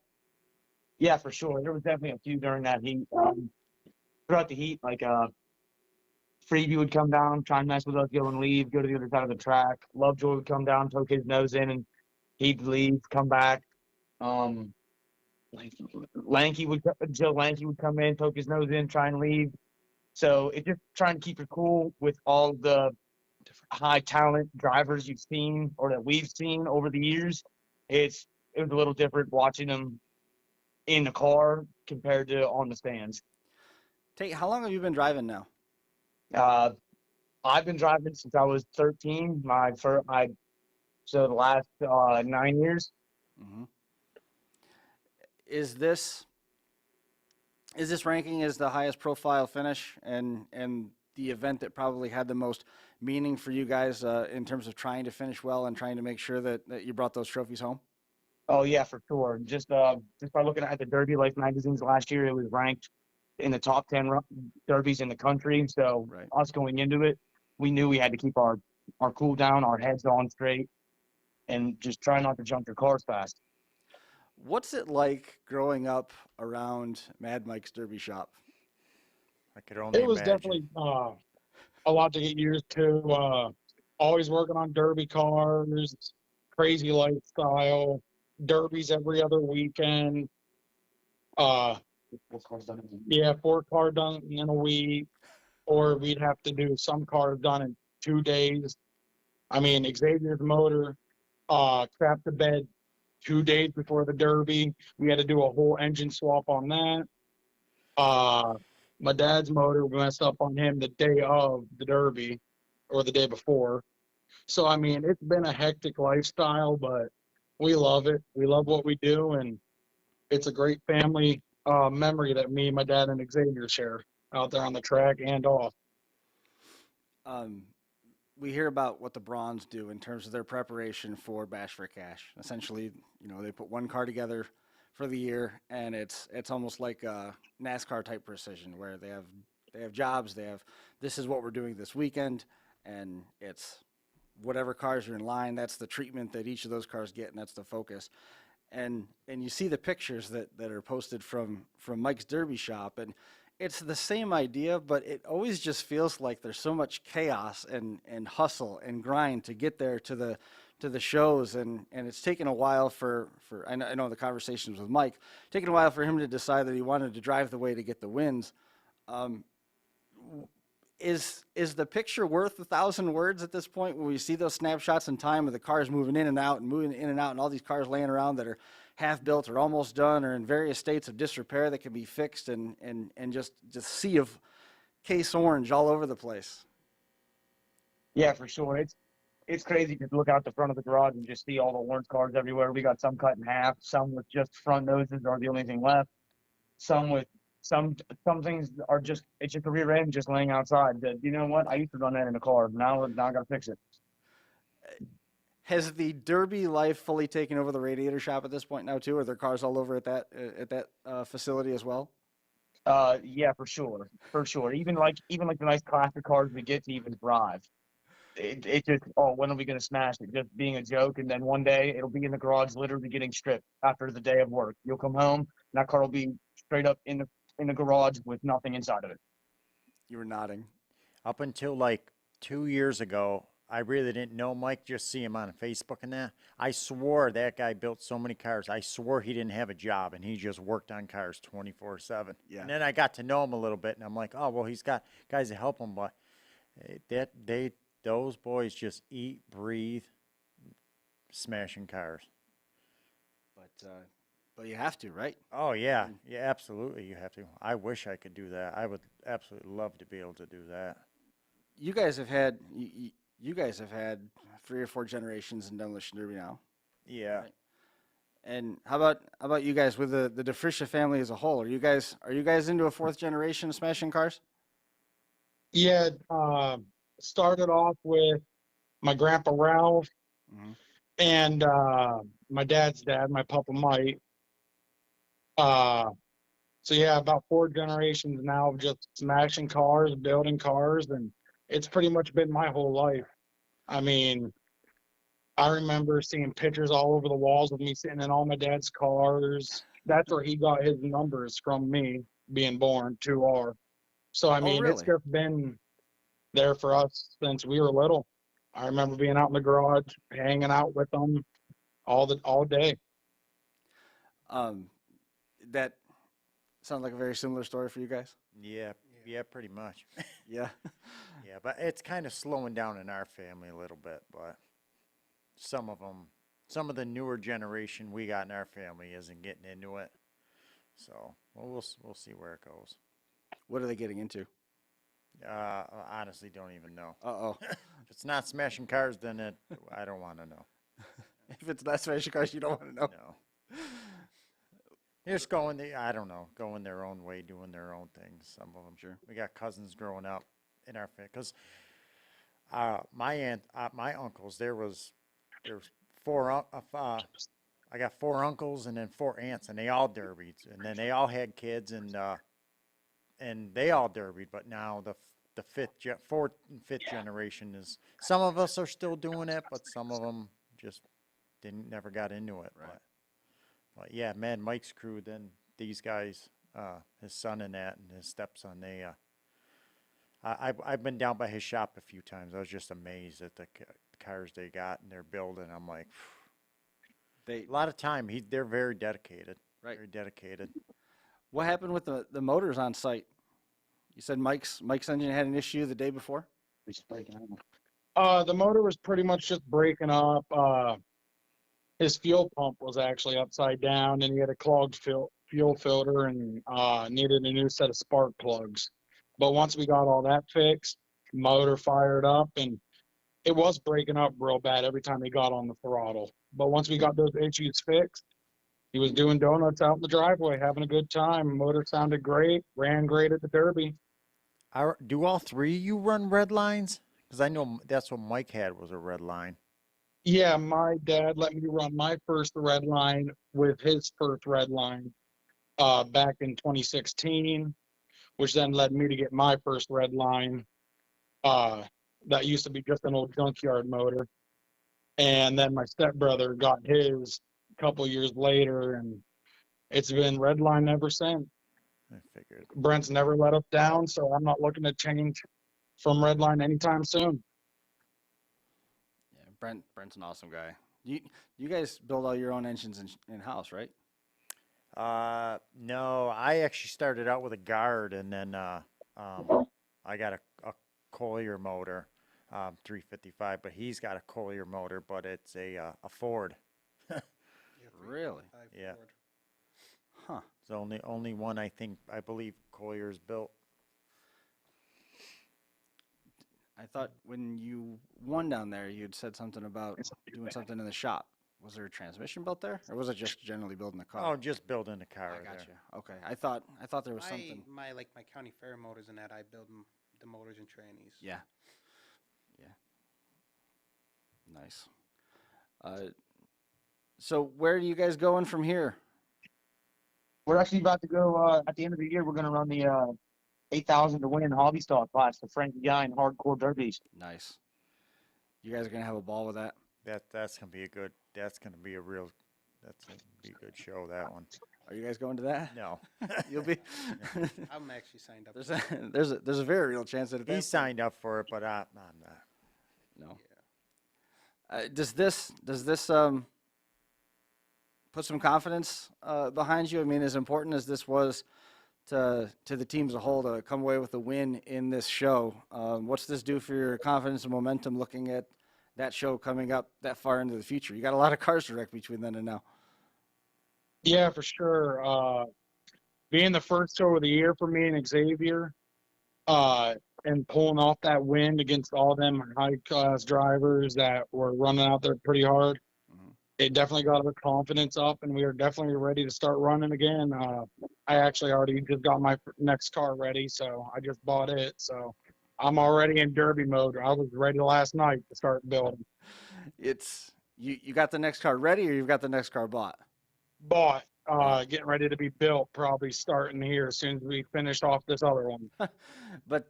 [SPEAKER 13] Yeah, for sure. There was definitely a few during that heat. Throughout the heat, like Freebie would come down, try and mess with us, go and leave, go to the other side of the track. Lovejoy would come down, poke his nose in, and he'd leave, come back. Joe Lanky would come in, poke his nose in, try and leave. So it's just trying to keep it cool with all the high talent drivers you've seen or that we've seen over the years. It was a little different watching them in the car compared to on the stands.
[SPEAKER 2] Tate, how long have you been driving now?
[SPEAKER 13] I've been driving since I was 13. So the last 9 years.
[SPEAKER 2] Mm-hmm. Is this ranking as the highest profile finish and the event that probably had the most meaning for you guys in terms of trying to finish well and trying to make sure that you brought those trophies home?
[SPEAKER 13] Oh yeah, for sure. Just by looking at the Derby Life magazines last year, it was ranked in the top 10 derbies in the country. So us going into it, we knew we had to keep our cool down, our heads on straight, and just try not to jump your cars fast.
[SPEAKER 2] What's it like growing up around Mad Mike's Derby shop?
[SPEAKER 3] I could only
[SPEAKER 12] It was
[SPEAKER 3] imagine.
[SPEAKER 12] definitely a lot to get used to. Always working on derby cars, crazy lifestyle, derbies every other weekend. 4 cars done in a week, or we'd have to do some cars done in 2 days. I mean, Xavier's motor crapped the bed 2 days before the Derby. We had to do a whole engine swap on that. My dad's motor messed up on him the day of the Derby or the day before. So, I mean, it's been a hectic lifestyle, but we love it. We love what we do, and it's a great family memory that me, my dad, and Xavier share out there on the track and off.
[SPEAKER 2] We hear about what the Bronze do in terms of their preparation for Bash for Cash. Essentially, they put one car together for the year, and it's almost like a NASCAR type precision where they have jobs. This is what we're doing this weekend, and it's whatever cars are in line. That's the treatment that each of those cars get, and that's the focus. And you see the pictures that are posted from Mike's Derby shop, and it's the same idea, but it always just feels like there's so much chaos and hustle and grind to get there to the shows, and it's taken a while for I know the conversations with Mike, taken a while for him to decide that he wanted to drive the way to get the wins. Is the picture worth 1,000 words at this point when we see those snapshots in time of the cars moving in and out and all these cars laying around that are half built or almost done or in various states of disrepair that can be fixed and just sea of case orange all over the place?
[SPEAKER 13] Yeah, for sure. It's crazy to look out the front of the garage and just see all the orange cars everywhere. We got some cut in half, some with just front noses are the only thing left. Some with some things are just it's just a rear end just laying outside. You know what? I used to run that in a car. Now I gotta fix it.
[SPEAKER 2] Has the Derby life fully taken over the radiator shop at this point now too? Are there cars all over at that facility as well?
[SPEAKER 13] Yeah, for sure, for sure. Even like the nice classic cars we get to even drive. It just, when are we going to smash it? Just being a joke, and then one day it'll be in the garage literally getting stripped after the day of work. You'll come home, and that car will be straight up in the garage with nothing inside of it.
[SPEAKER 2] You were nodding.
[SPEAKER 3] Up until like 2 years ago, I really didn't know Mike, just see him on Facebook and that. I swore that guy built so many cars. I swore he didn't have a job, and he just worked on cars 24/7.
[SPEAKER 2] Yeah.
[SPEAKER 3] And then I got to know him a little bit, and I'm like, oh, well, he's got guys to help him, but those boys just eat, breathe, smashing cars.
[SPEAKER 2] But you have to, right?
[SPEAKER 3] Oh, yeah. Yeah, absolutely you have to. I wish I could do that. I would absolutely love to be able to do that.
[SPEAKER 2] You guys have had 3 or 4 generations in Demolition Derby now.
[SPEAKER 3] Yeah.
[SPEAKER 2] Right? And how about you guys with the DiFrischia family as a whole? Are you guys into a 4th generation of smashing cars?
[SPEAKER 12] Yeah, started off with my grandpa Ralph and my dad's dad, my papa Mike. So yeah, about 4 generations now of just smashing cars, building cars, and it's pretty much been my whole life. I mean, I remember seeing pictures all over the walls of me sitting in all my dad's cars. That's where he got his numbers from, me being born, 2R. So I mean, It's just been there for us since we were little. I remember being out in the garage, hanging out with them all day.
[SPEAKER 2] That sounds like a very similar story for you guys.
[SPEAKER 3] Yeah, pretty much.
[SPEAKER 2] Yeah.
[SPEAKER 3] Yeah, but it's kind of slowing down in our family a little bit, but some of the newer generation we got in our family isn't getting into it. So we'll see where it goes.
[SPEAKER 2] What are they getting into?
[SPEAKER 3] I honestly don't even know.
[SPEAKER 2] Uh-oh.
[SPEAKER 3] If it's not smashing cars, then I don't want to know.
[SPEAKER 2] If it's not smashing cars, you don't want to know.
[SPEAKER 3] No. They're just going their own way, doing their own things. Some of them.
[SPEAKER 2] Sure.
[SPEAKER 3] We got cousins growing up in our family because my uncles. There was 4. I got 4 uncles and then 4 aunts, and they all derbied, and then they all had kids, and they all derbied. But now the 4th and 5th generation is. Some of us are still doing it, but some of them just never got into it.
[SPEAKER 2] Right.
[SPEAKER 3] But yeah, man, Mike's crew, then these guys, his son and his stepson, I've been down by his shop a few times. I was just amazed at the cars they got and they're building. I'm like, a lot of time. They're very dedicated.
[SPEAKER 2] Right.
[SPEAKER 3] Very dedicated.
[SPEAKER 2] What happened with the motors on site? You said Mike's engine had an issue the day before?
[SPEAKER 12] The motor was pretty much just breaking up. His fuel pump was actually upside down, and he had a clogged fuel filter and needed a new set of spark plugs. But once we got all that fixed, motor fired up, and it was breaking up real bad every time he got on the throttle. But once we got those issues fixed, he was doing donuts out in the driveway, having a good time. Motor sounded great, ran great at the Derby.
[SPEAKER 3] Do all 3 of you run red lines? Because I know that's what Mike had, was a red line.
[SPEAKER 12] Yeah, my dad let me run my first red line with his first red line back in 2016, which then led me to get my first red line. That used to be just an old junkyard motor. And then my stepbrother got his a couple years later, and it's been red line ever since.
[SPEAKER 3] I figured.
[SPEAKER 12] Brent's never let us down, so I'm not looking to change from red line anytime soon.
[SPEAKER 2] Brent's an awesome guy. You guys build all your own engines in house, right?
[SPEAKER 3] No, I actually started out with a guard, and then I got a Collier motor, 355, but he's got a Collier motor, but it's a Ford.
[SPEAKER 2] Really?
[SPEAKER 3] Yeah.
[SPEAKER 4] Ford.
[SPEAKER 2] Huh.
[SPEAKER 3] It's the only one I believe Collier's built.
[SPEAKER 2] I thought when you won down there, you had said something about doing something in the shop. Was there a transmission built there, or was it just generally building the car?
[SPEAKER 3] Oh, just building the car.
[SPEAKER 2] I got
[SPEAKER 3] there.
[SPEAKER 2] you. Okay, I thought there was something.
[SPEAKER 4] My county fair motors and that, I build the motors and trannies.
[SPEAKER 2] Yeah. Yeah. Nice. So where are you guys going from here?
[SPEAKER 13] We're actually about to go at the end of the year. We're going to run the 8,000 to win hobby stock class, the Frankie Guy and hardcore derbies.
[SPEAKER 2] Nice. You guys are gonna have a ball with that.
[SPEAKER 3] That's gonna be a good. That's gonna be a real. That's gonna be a good show. That one.
[SPEAKER 2] Are you guys going to that?
[SPEAKER 3] No.
[SPEAKER 2] You'll be.
[SPEAKER 4] I'm actually signed up.
[SPEAKER 2] There's a very real chance that
[SPEAKER 3] He signed up for it, but I'm not.
[SPEAKER 2] No. Does this put some confidence behind you? I mean, as important as this was to the team as a whole to come away with a win in this show, what's this do for your confidence and momentum looking at that show coming up that far into the future? You got a lot of cars to wreck between then and now.
[SPEAKER 12] Yeah, for sure. Being the first show of the year for me and Xavier, and pulling off that win against all them high-class drivers that were running out there pretty hard, it definitely got our confidence up, and we are definitely ready to start running again. I actually already just got my next car ready, so I just bought it. So I'm already in derby mode. I was ready last night to start building.
[SPEAKER 2] It's you got the next car ready, or you've got the next car bought?
[SPEAKER 12] Bought, getting ready to be built, probably starting here as soon as we finish off this other one.
[SPEAKER 2] But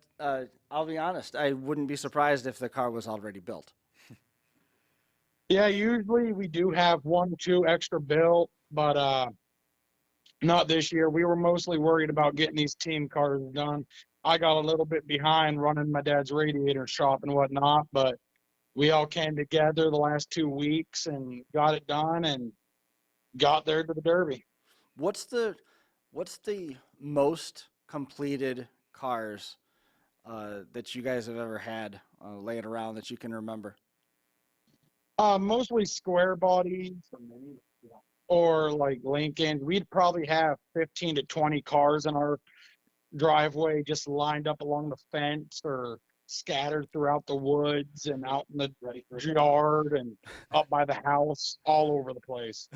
[SPEAKER 2] I'll be honest, I wouldn't be surprised if the car was already built.
[SPEAKER 12] Yeah, usually we do have 1-2 extra built, but not this year. We were mostly worried about getting these team cars done. I got a little bit behind running my dad's radiator shop and whatnot, but we all came together the last 2 weeks and got it done and got there to the Derby.
[SPEAKER 2] What's the most completed cars that you guys have ever had laying around that you can remember?
[SPEAKER 12] Mostly square bodies or like Lincoln. We'd probably have 15 to 20 cars in our driveway just lined up along the fence or scattered throughout the woods and out in the yard and up by the house, all over the place.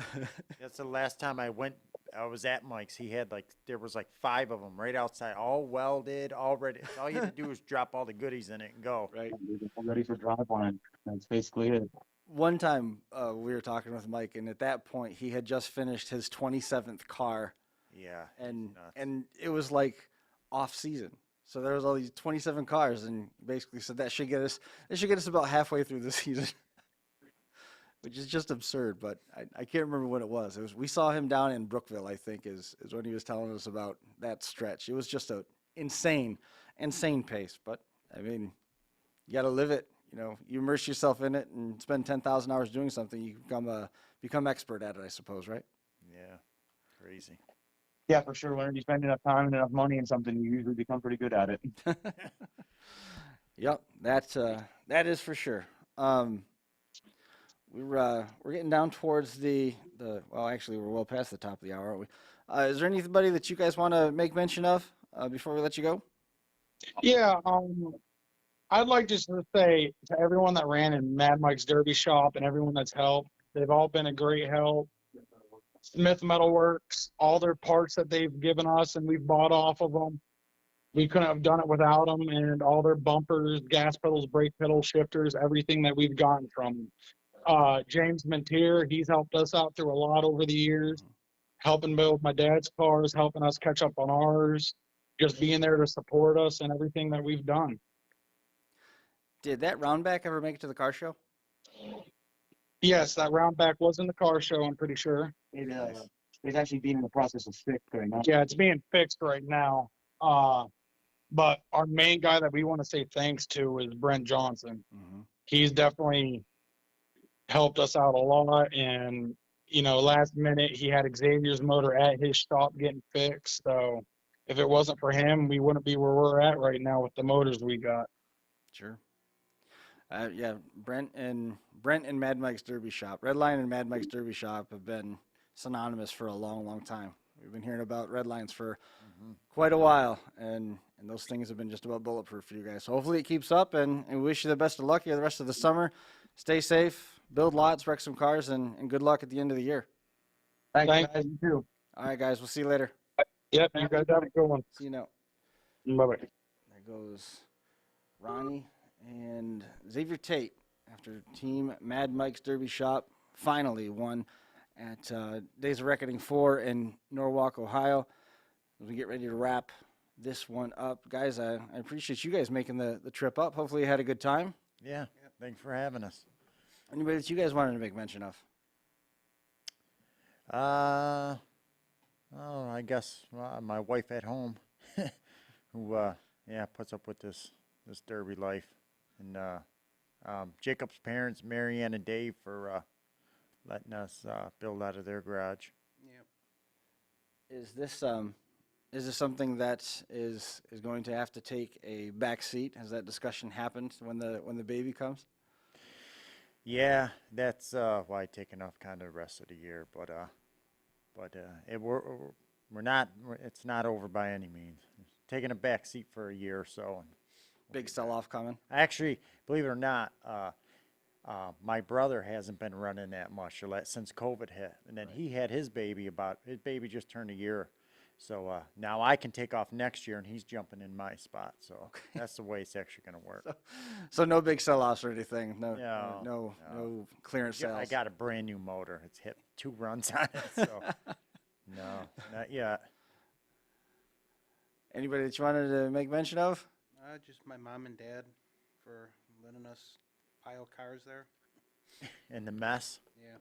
[SPEAKER 3] That's the last time I was at Mike's. He had there was 5 of them right outside, all welded, all ready. All you had to do was drop all the goodies in it and go.
[SPEAKER 2] Right.
[SPEAKER 13] Ready for drive line. That's basically it.
[SPEAKER 2] One time we were talking with Mike, and at that point he had just finished his 27th car.
[SPEAKER 3] Yeah.
[SPEAKER 2] And it was like off season. So there was all these 27 cars, and basically said that should get us about halfway through the season, which is just absurd. But I can't remember when it was. We saw him down in Brookville, I think, is when he was telling us about that stretch. It was just a insane pace. But I mean, you got to live it. You know, you immerse yourself in it and spend 10,000 hours doing something, you become expert at it, I suppose, right?
[SPEAKER 3] Yeah, crazy.
[SPEAKER 13] Yeah, for sure. When you spend enough time and enough money in something, you usually become pretty good at it.
[SPEAKER 2] Yep, that is for sure. We're getting down towards the well, actually, we're well past the top of the hour, aren't we? Is there anybody that you guys want to make mention of before we let you go?
[SPEAKER 12] Yeah, I'd like just to say to everyone that ran in Mad Mike's Derby shop and everyone that's helped, they've all been a great help. Smith Metal Works, all their parts that they've given us and we've bought off of them, we couldn't have done it without them, and all their bumpers, gas pedals, brake pedals, shifters, everything that we've gotten from them. James Mintier, he's helped us out through a lot over the years, helping build my dad's cars, helping us catch up on ours, just being there to support us and everything that we've done.
[SPEAKER 2] Did that roundback ever make it to the car show?
[SPEAKER 12] Yes, that roundback was in the car show, I'm pretty sure.
[SPEAKER 13] It's actually being in the process of fixed right now.
[SPEAKER 12] Yeah, it's being fixed right now. But our main guy that we want to say thanks to is Brent Johnson.
[SPEAKER 2] Mm-hmm.
[SPEAKER 12] He's definitely helped us out a lot. And, you know, last minute he had Xavier's motor at his shop getting fixed. So if it wasn't for him, we wouldn't be where we're at right now with the motors we got.
[SPEAKER 2] Sure. Yeah, Brent and Mad Mike's Derby Shop, Red Lion and Mad Mike's Derby Shop have been synonymous for a long, long time. We've been hearing about Red Lions for quite a while, and those things have been just about bulletproof for you guys. So hopefully it keeps up, and we wish you the best of luck here the rest of the summer. Stay safe, build lots, wreck some cars, and good luck at the end of the year.
[SPEAKER 12] Thanks, guys. You too.
[SPEAKER 2] All right, guys, we'll see you later.
[SPEAKER 12] Yep, you guys have a good one.
[SPEAKER 2] See you now.
[SPEAKER 12] Bye-bye.
[SPEAKER 2] There goes Ronnie and Xavier Tate after Team Mad Mike's Derby Shop finally won at Days of Reckoning 4 in Norwalk, Ohio. As we get ready to wrap this one up. Guys, I appreciate you guys making the trip up. Hopefully you had a good time.
[SPEAKER 3] Yeah, thanks for having us.
[SPEAKER 2] Anybody that you guys wanted to make mention of?
[SPEAKER 3] I guess my wife at home, who puts up with this derby life, and Jacob's parents, Mary Ann and Dave, for letting us build out of their garage.
[SPEAKER 4] Yeah.
[SPEAKER 2] Is this something that is going to have to take a back seat? Has that discussion happened when the baby comes?
[SPEAKER 3] Yeah, that's why I taken off kind of the rest of the year, but it's not over by any means. Taking a back seat for a year or so.
[SPEAKER 2] Big sell-off coming?
[SPEAKER 3] Actually, believe it or not, my brother hasn't been running that much since COVID hit. And then he had his baby just turned a year. So now I can take off next year, and he's jumping in my spot. So that's the way it's actually going to work.
[SPEAKER 2] So no big sell-offs or anything? No clearance sales?
[SPEAKER 3] I got a brand new motor. It's hit 2 runs on it. So no, not yet.
[SPEAKER 2] Anybody that you wanted to make mention of?
[SPEAKER 4] Just my mom and dad for letting us pile cars there.
[SPEAKER 3] In the mess?
[SPEAKER 4] Yeah.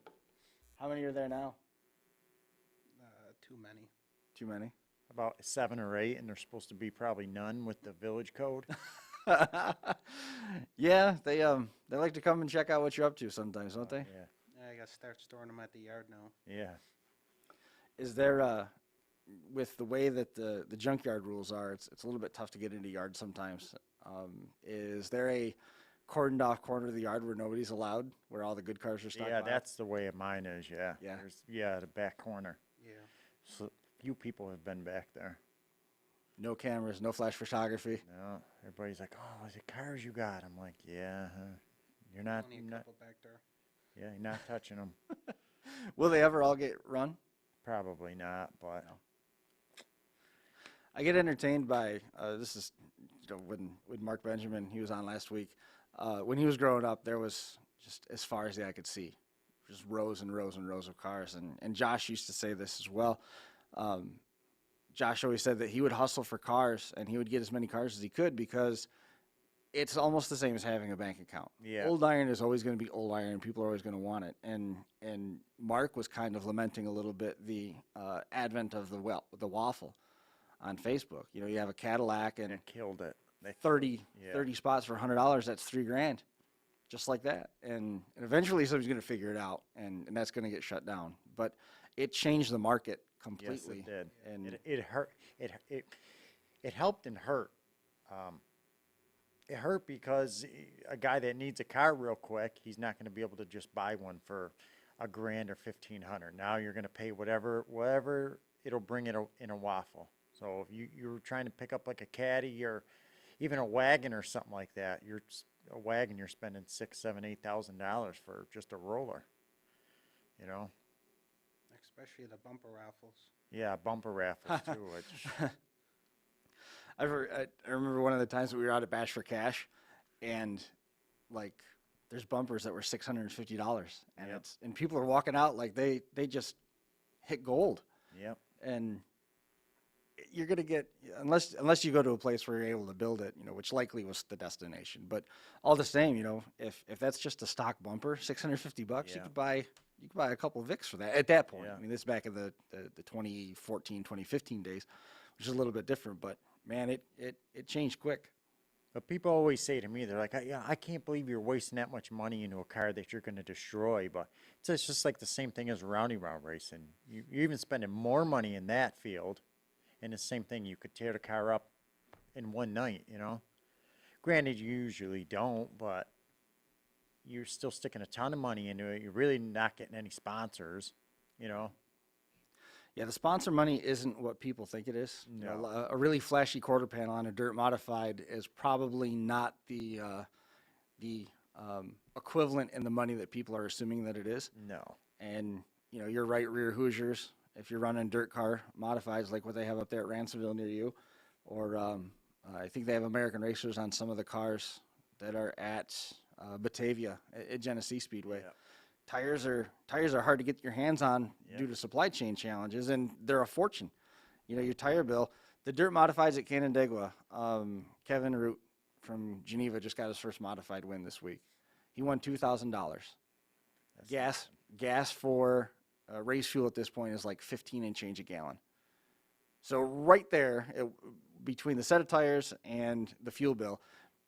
[SPEAKER 2] How many are there now?
[SPEAKER 4] Too many.
[SPEAKER 2] Too many?
[SPEAKER 3] About 7 or 8, and there's supposed to be probably none with the village code.
[SPEAKER 2] Yeah, they like to come and check out what you're up to sometimes, don't they?
[SPEAKER 3] Yeah.
[SPEAKER 4] I got to start storing them at the yard now.
[SPEAKER 3] Yeah.
[SPEAKER 2] Is there with the way that the junkyard rules are, it's a little bit tough to get into yards sometimes. Is there a cordoned off corner of the yard where nobody's allowed, where all the good cars are stocked?
[SPEAKER 3] Yeah, that's the way mine is. Yeah.
[SPEAKER 2] Yeah.
[SPEAKER 3] The back corner.
[SPEAKER 4] Yeah.
[SPEAKER 3] So few people have been back there.
[SPEAKER 2] No cameras, no flash photography.
[SPEAKER 3] No, everybody's like, "Oh, is it cars you got?" I'm like, "Yeah, you're not."
[SPEAKER 4] Only a couple back there.
[SPEAKER 3] Yeah, you're not touching them.
[SPEAKER 2] Will they ever all get run?
[SPEAKER 3] Probably not, but.
[SPEAKER 2] No. I get entertained by this is when Mark Benjamin, he was on last week. When he was growing up, there was just as far as the eye could see, just rows and rows and rows of cars. And Josh used to say this as well. Josh always said that he would hustle for cars and he would get as many cars as he could because it's almost the same as having a bank account.
[SPEAKER 3] Yeah.
[SPEAKER 2] Old iron is always going to be old iron. People are always going to want it. And Mark was kind of lamenting a little bit the advent of the waffle on Facebook. You know, you have a Cadillac and
[SPEAKER 3] it killed it.
[SPEAKER 2] 30 spots for $100. That's $3,000, just like that. And eventually somebody's going to figure it out, and that's going to get shut down. But it changed the market completely.
[SPEAKER 3] Yes, it did.
[SPEAKER 2] And
[SPEAKER 3] it hurt. It helped and hurt. It hurt because a guy that needs a car real quick, he's not going to be able to just buy one for $1,000 or $1,500. Now you're going to pay whatever it'll bring it in a waffle. So if you're trying to pick up like a caddy or even a wagon or something like that, you're spending $6,000, $7,000, $8,000 for just a roller. You know.
[SPEAKER 4] Especially the bumper raffles.
[SPEAKER 3] Yeah, bumper raffles too.
[SPEAKER 2] I remember one of the times that we were out at Bash for Cash, and like there's bumpers that were $650, and and people are walking out like they just hit gold.
[SPEAKER 3] Yep.
[SPEAKER 2] And you're gonna get unless you go to a place where you're able to build it, you know, which likely was the destination. But all the same, you know, if that's just a stock bumper, $650, you could buy a couple of Vics for that at that point.
[SPEAKER 3] Yeah.
[SPEAKER 2] I mean, this is back in the 2014, 2015 days, which is a little bit different. But man, it changed quick.
[SPEAKER 3] But people always say to me, they're like, "Yeah, I can't believe you're wasting that much money into a car that you're going to destroy." But it's just like the same thing as roundy round racing. You're even spending more money in that field. And the same thing, you could tear the car up in one night, you know. Granted, you usually don't, but you're still sticking a ton of money into it. You're really not getting any sponsors, you know.
[SPEAKER 2] Yeah, the sponsor money isn't what people think it is.
[SPEAKER 3] No.
[SPEAKER 2] You know, a really flashy quarter panel on a dirt modified is probably not the equivalent in the money that people are assuming that it is.
[SPEAKER 3] No.
[SPEAKER 2] And, you know, your right rear Hoosiers, if you're running dirt car modifieds like what they have up there at Ransomville near you, or I think they have American Racers on some of the cars that are at Batavia at Genesee Speedway.
[SPEAKER 3] Yeah.
[SPEAKER 2] Tires are hard to get your hands on due to supply chain challenges, and they're a fortune. You know, your tire bill. The dirt modifieds at Canandaigua, Kevin Root from Geneva just got his first modified win this week. He won $2,000. Gas for race fuel at this point is like 15 and change a gallon. So right there, between the set of tires and the fuel bill,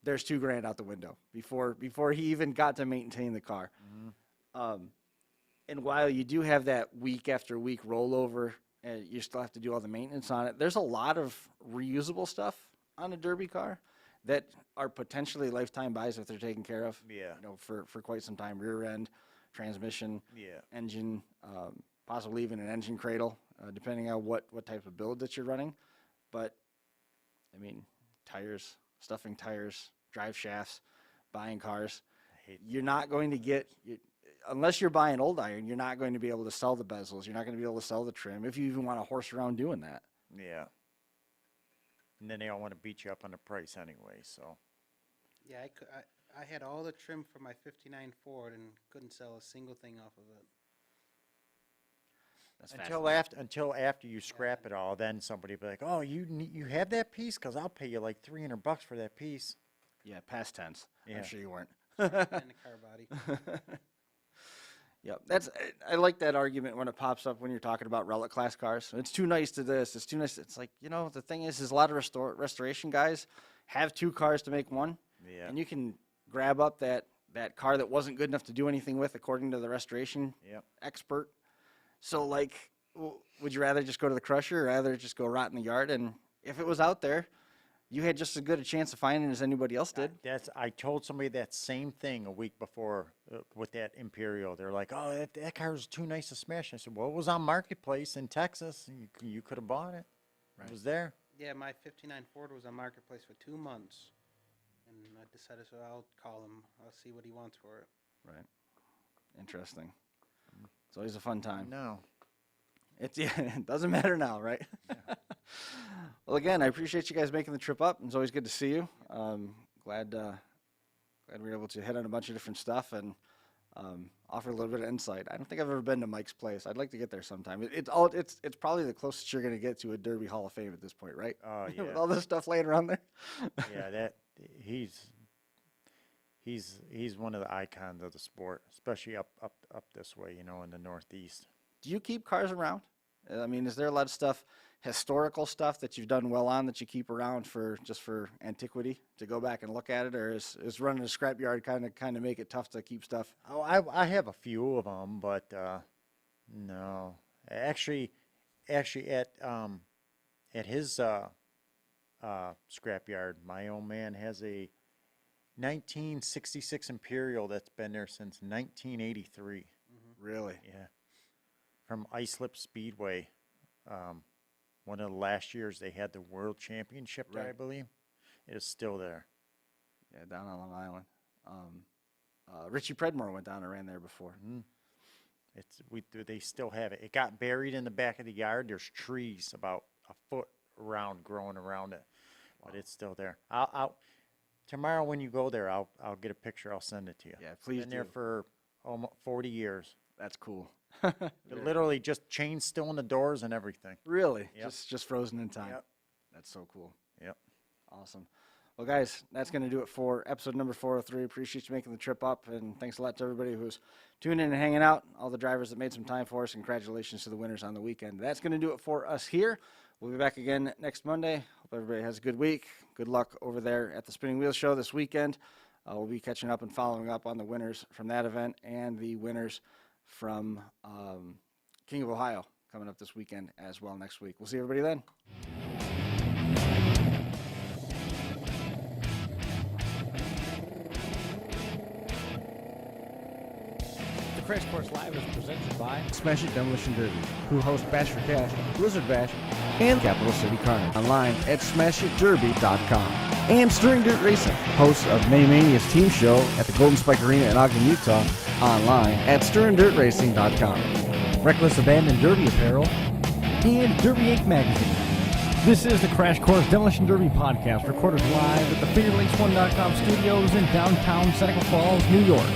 [SPEAKER 2] there's $2,000 out the window before he even got to maintain the car. Mm-hmm. And while you do have that week after week rollover, and you still have to do all the maintenance on it, there's a lot of reusable stuff on a Derby car that are potentially lifetime buys if they're taken care of.
[SPEAKER 3] Yeah.
[SPEAKER 2] You know, for quite some time. Rear end, transmission,
[SPEAKER 3] Yeah.
[SPEAKER 2] engine, possibly even an engine cradle, depending on what type of build that you're running. But I mean, tires, stuffing tires, drive shafts, buying cars. You're not going to get, unless you're buying old iron, you're not going to be able to sell the bezels. You're not going to be able to sell the trim if you even want to horse around doing that.
[SPEAKER 3] Yeah. And then they all want to beat you up on the price anyway, so.
[SPEAKER 4] Yeah, I had all the trim for my 59 Ford and couldn't sell a single thing off of it.
[SPEAKER 2] That's
[SPEAKER 3] until after you scrap it all, then somebody will be like, "Oh, you have that piece? Because I'll pay you like $300 for that piece."
[SPEAKER 2] Yeah, past tense.
[SPEAKER 3] Yeah.
[SPEAKER 2] I'm sure you weren't.
[SPEAKER 4] And the car body.
[SPEAKER 2] Yep, I like that argument when it pops up when you're talking about relic class cars. It's too nice to this. It's too nice. It's like, you know, the thing is a lot of restoration guys have two cars to make one.
[SPEAKER 3] Yeah.
[SPEAKER 2] And you can grab up that car that wasn't good enough to do anything with, according to the restoration expert. So, like, would you rather just go to the crusher or rather just go rot in the yard? And if it was out there, you had just as good a chance of finding it as anybody else did.
[SPEAKER 3] I told somebody that same thing a week before with that Imperial. They're like, "Oh, that car's too nice to smash." I said, "Well, it was on Marketplace in Texas. You could have bought it. Right. It was there."
[SPEAKER 4] Yeah, my 59 Ford was on Marketplace for 2 months. And I decided, so I'll call him. I'll see what he wants for it.
[SPEAKER 2] Right. Interesting. It's always a fun time.
[SPEAKER 3] No.
[SPEAKER 2] It doesn't matter now, right? Yeah. Well, again, I appreciate you guys making the trip up. It's always good to see you. Glad we were able to hit on a bunch of different stuff and offer a little bit of insight. I don't think I've ever been to Mike's place. I'd like to get there sometime. It's probably the closest you're going to get to a Derby Hall of Fame at this point, right?
[SPEAKER 3] Oh, yeah.
[SPEAKER 2] With all this stuff laying around there.
[SPEAKER 3] Yeah, he's one of the icons of the sport, especially up this way, you know, in the Northeast.
[SPEAKER 2] Do you keep cars around? I mean, is there a lot of stuff, historical stuff that you've done well on that you keep around for antiquity to go back and look at it, or is running a scrapyard kind of make it tough to keep stuff?
[SPEAKER 3] Oh, I have a few of them, but no, actually at his scrapyard, my old man has a 1966 Imperial that's been there since 1983.
[SPEAKER 2] Mm-hmm. Really?
[SPEAKER 3] Yeah. From Islip Speedway. One of the last years they had the World Championship there, I believe. It is still there.
[SPEAKER 2] Yeah, down on Long Island. Richie Predmore went down and ran there before.
[SPEAKER 3] Mm-hmm. They still have it. It got buried in the back of the yard. There's trees about a foot around growing around it, but it's still there. I'll tomorrow when you go there, I'll get a picture. I'll send it to you.
[SPEAKER 2] Yeah, please.
[SPEAKER 3] Been there for almost 40 years.
[SPEAKER 2] That's cool.
[SPEAKER 3] Literally just chains still in the doors and everything.
[SPEAKER 2] Really?
[SPEAKER 3] Yep.
[SPEAKER 2] Just frozen in time.
[SPEAKER 3] Yep.
[SPEAKER 2] That's so cool.
[SPEAKER 3] Yep.
[SPEAKER 2] Awesome. Well, guys, that's going to do it for episode number 403. Appreciate you making the trip up, and thanks a lot to everybody who's tuning in and hanging out, all the drivers that made some time for us. Congratulations to the winners on the weekend. That's going to do it for us here. We'll be back again next Monday. Hope everybody has a good week. Good luck over there at the Spinning Wheel Show this weekend. We'll be catching up and following up on the winners from that event and the winners from King of Ohio coming up this weekend as well next week. We'll see everybody then.
[SPEAKER 1] Crash Course Live is presented by Smash It Demolition Derby, who host Bash for Cash, Blizzard Bash, and Capital City Carnage. Online at smashitderby.com. And Stirring Dirt Racing, hosts of May Mania's team show at the Golden Spike Arena in Ogden, Utah. Online at stirringdirtracing.com. Reckless Abandon Derby Apparel, and Derby Inc. Magazine. This is the Crash Course Demolition Derby podcast, recorded live at the FingerLinks1.com studios in downtown Seneca Falls, New York.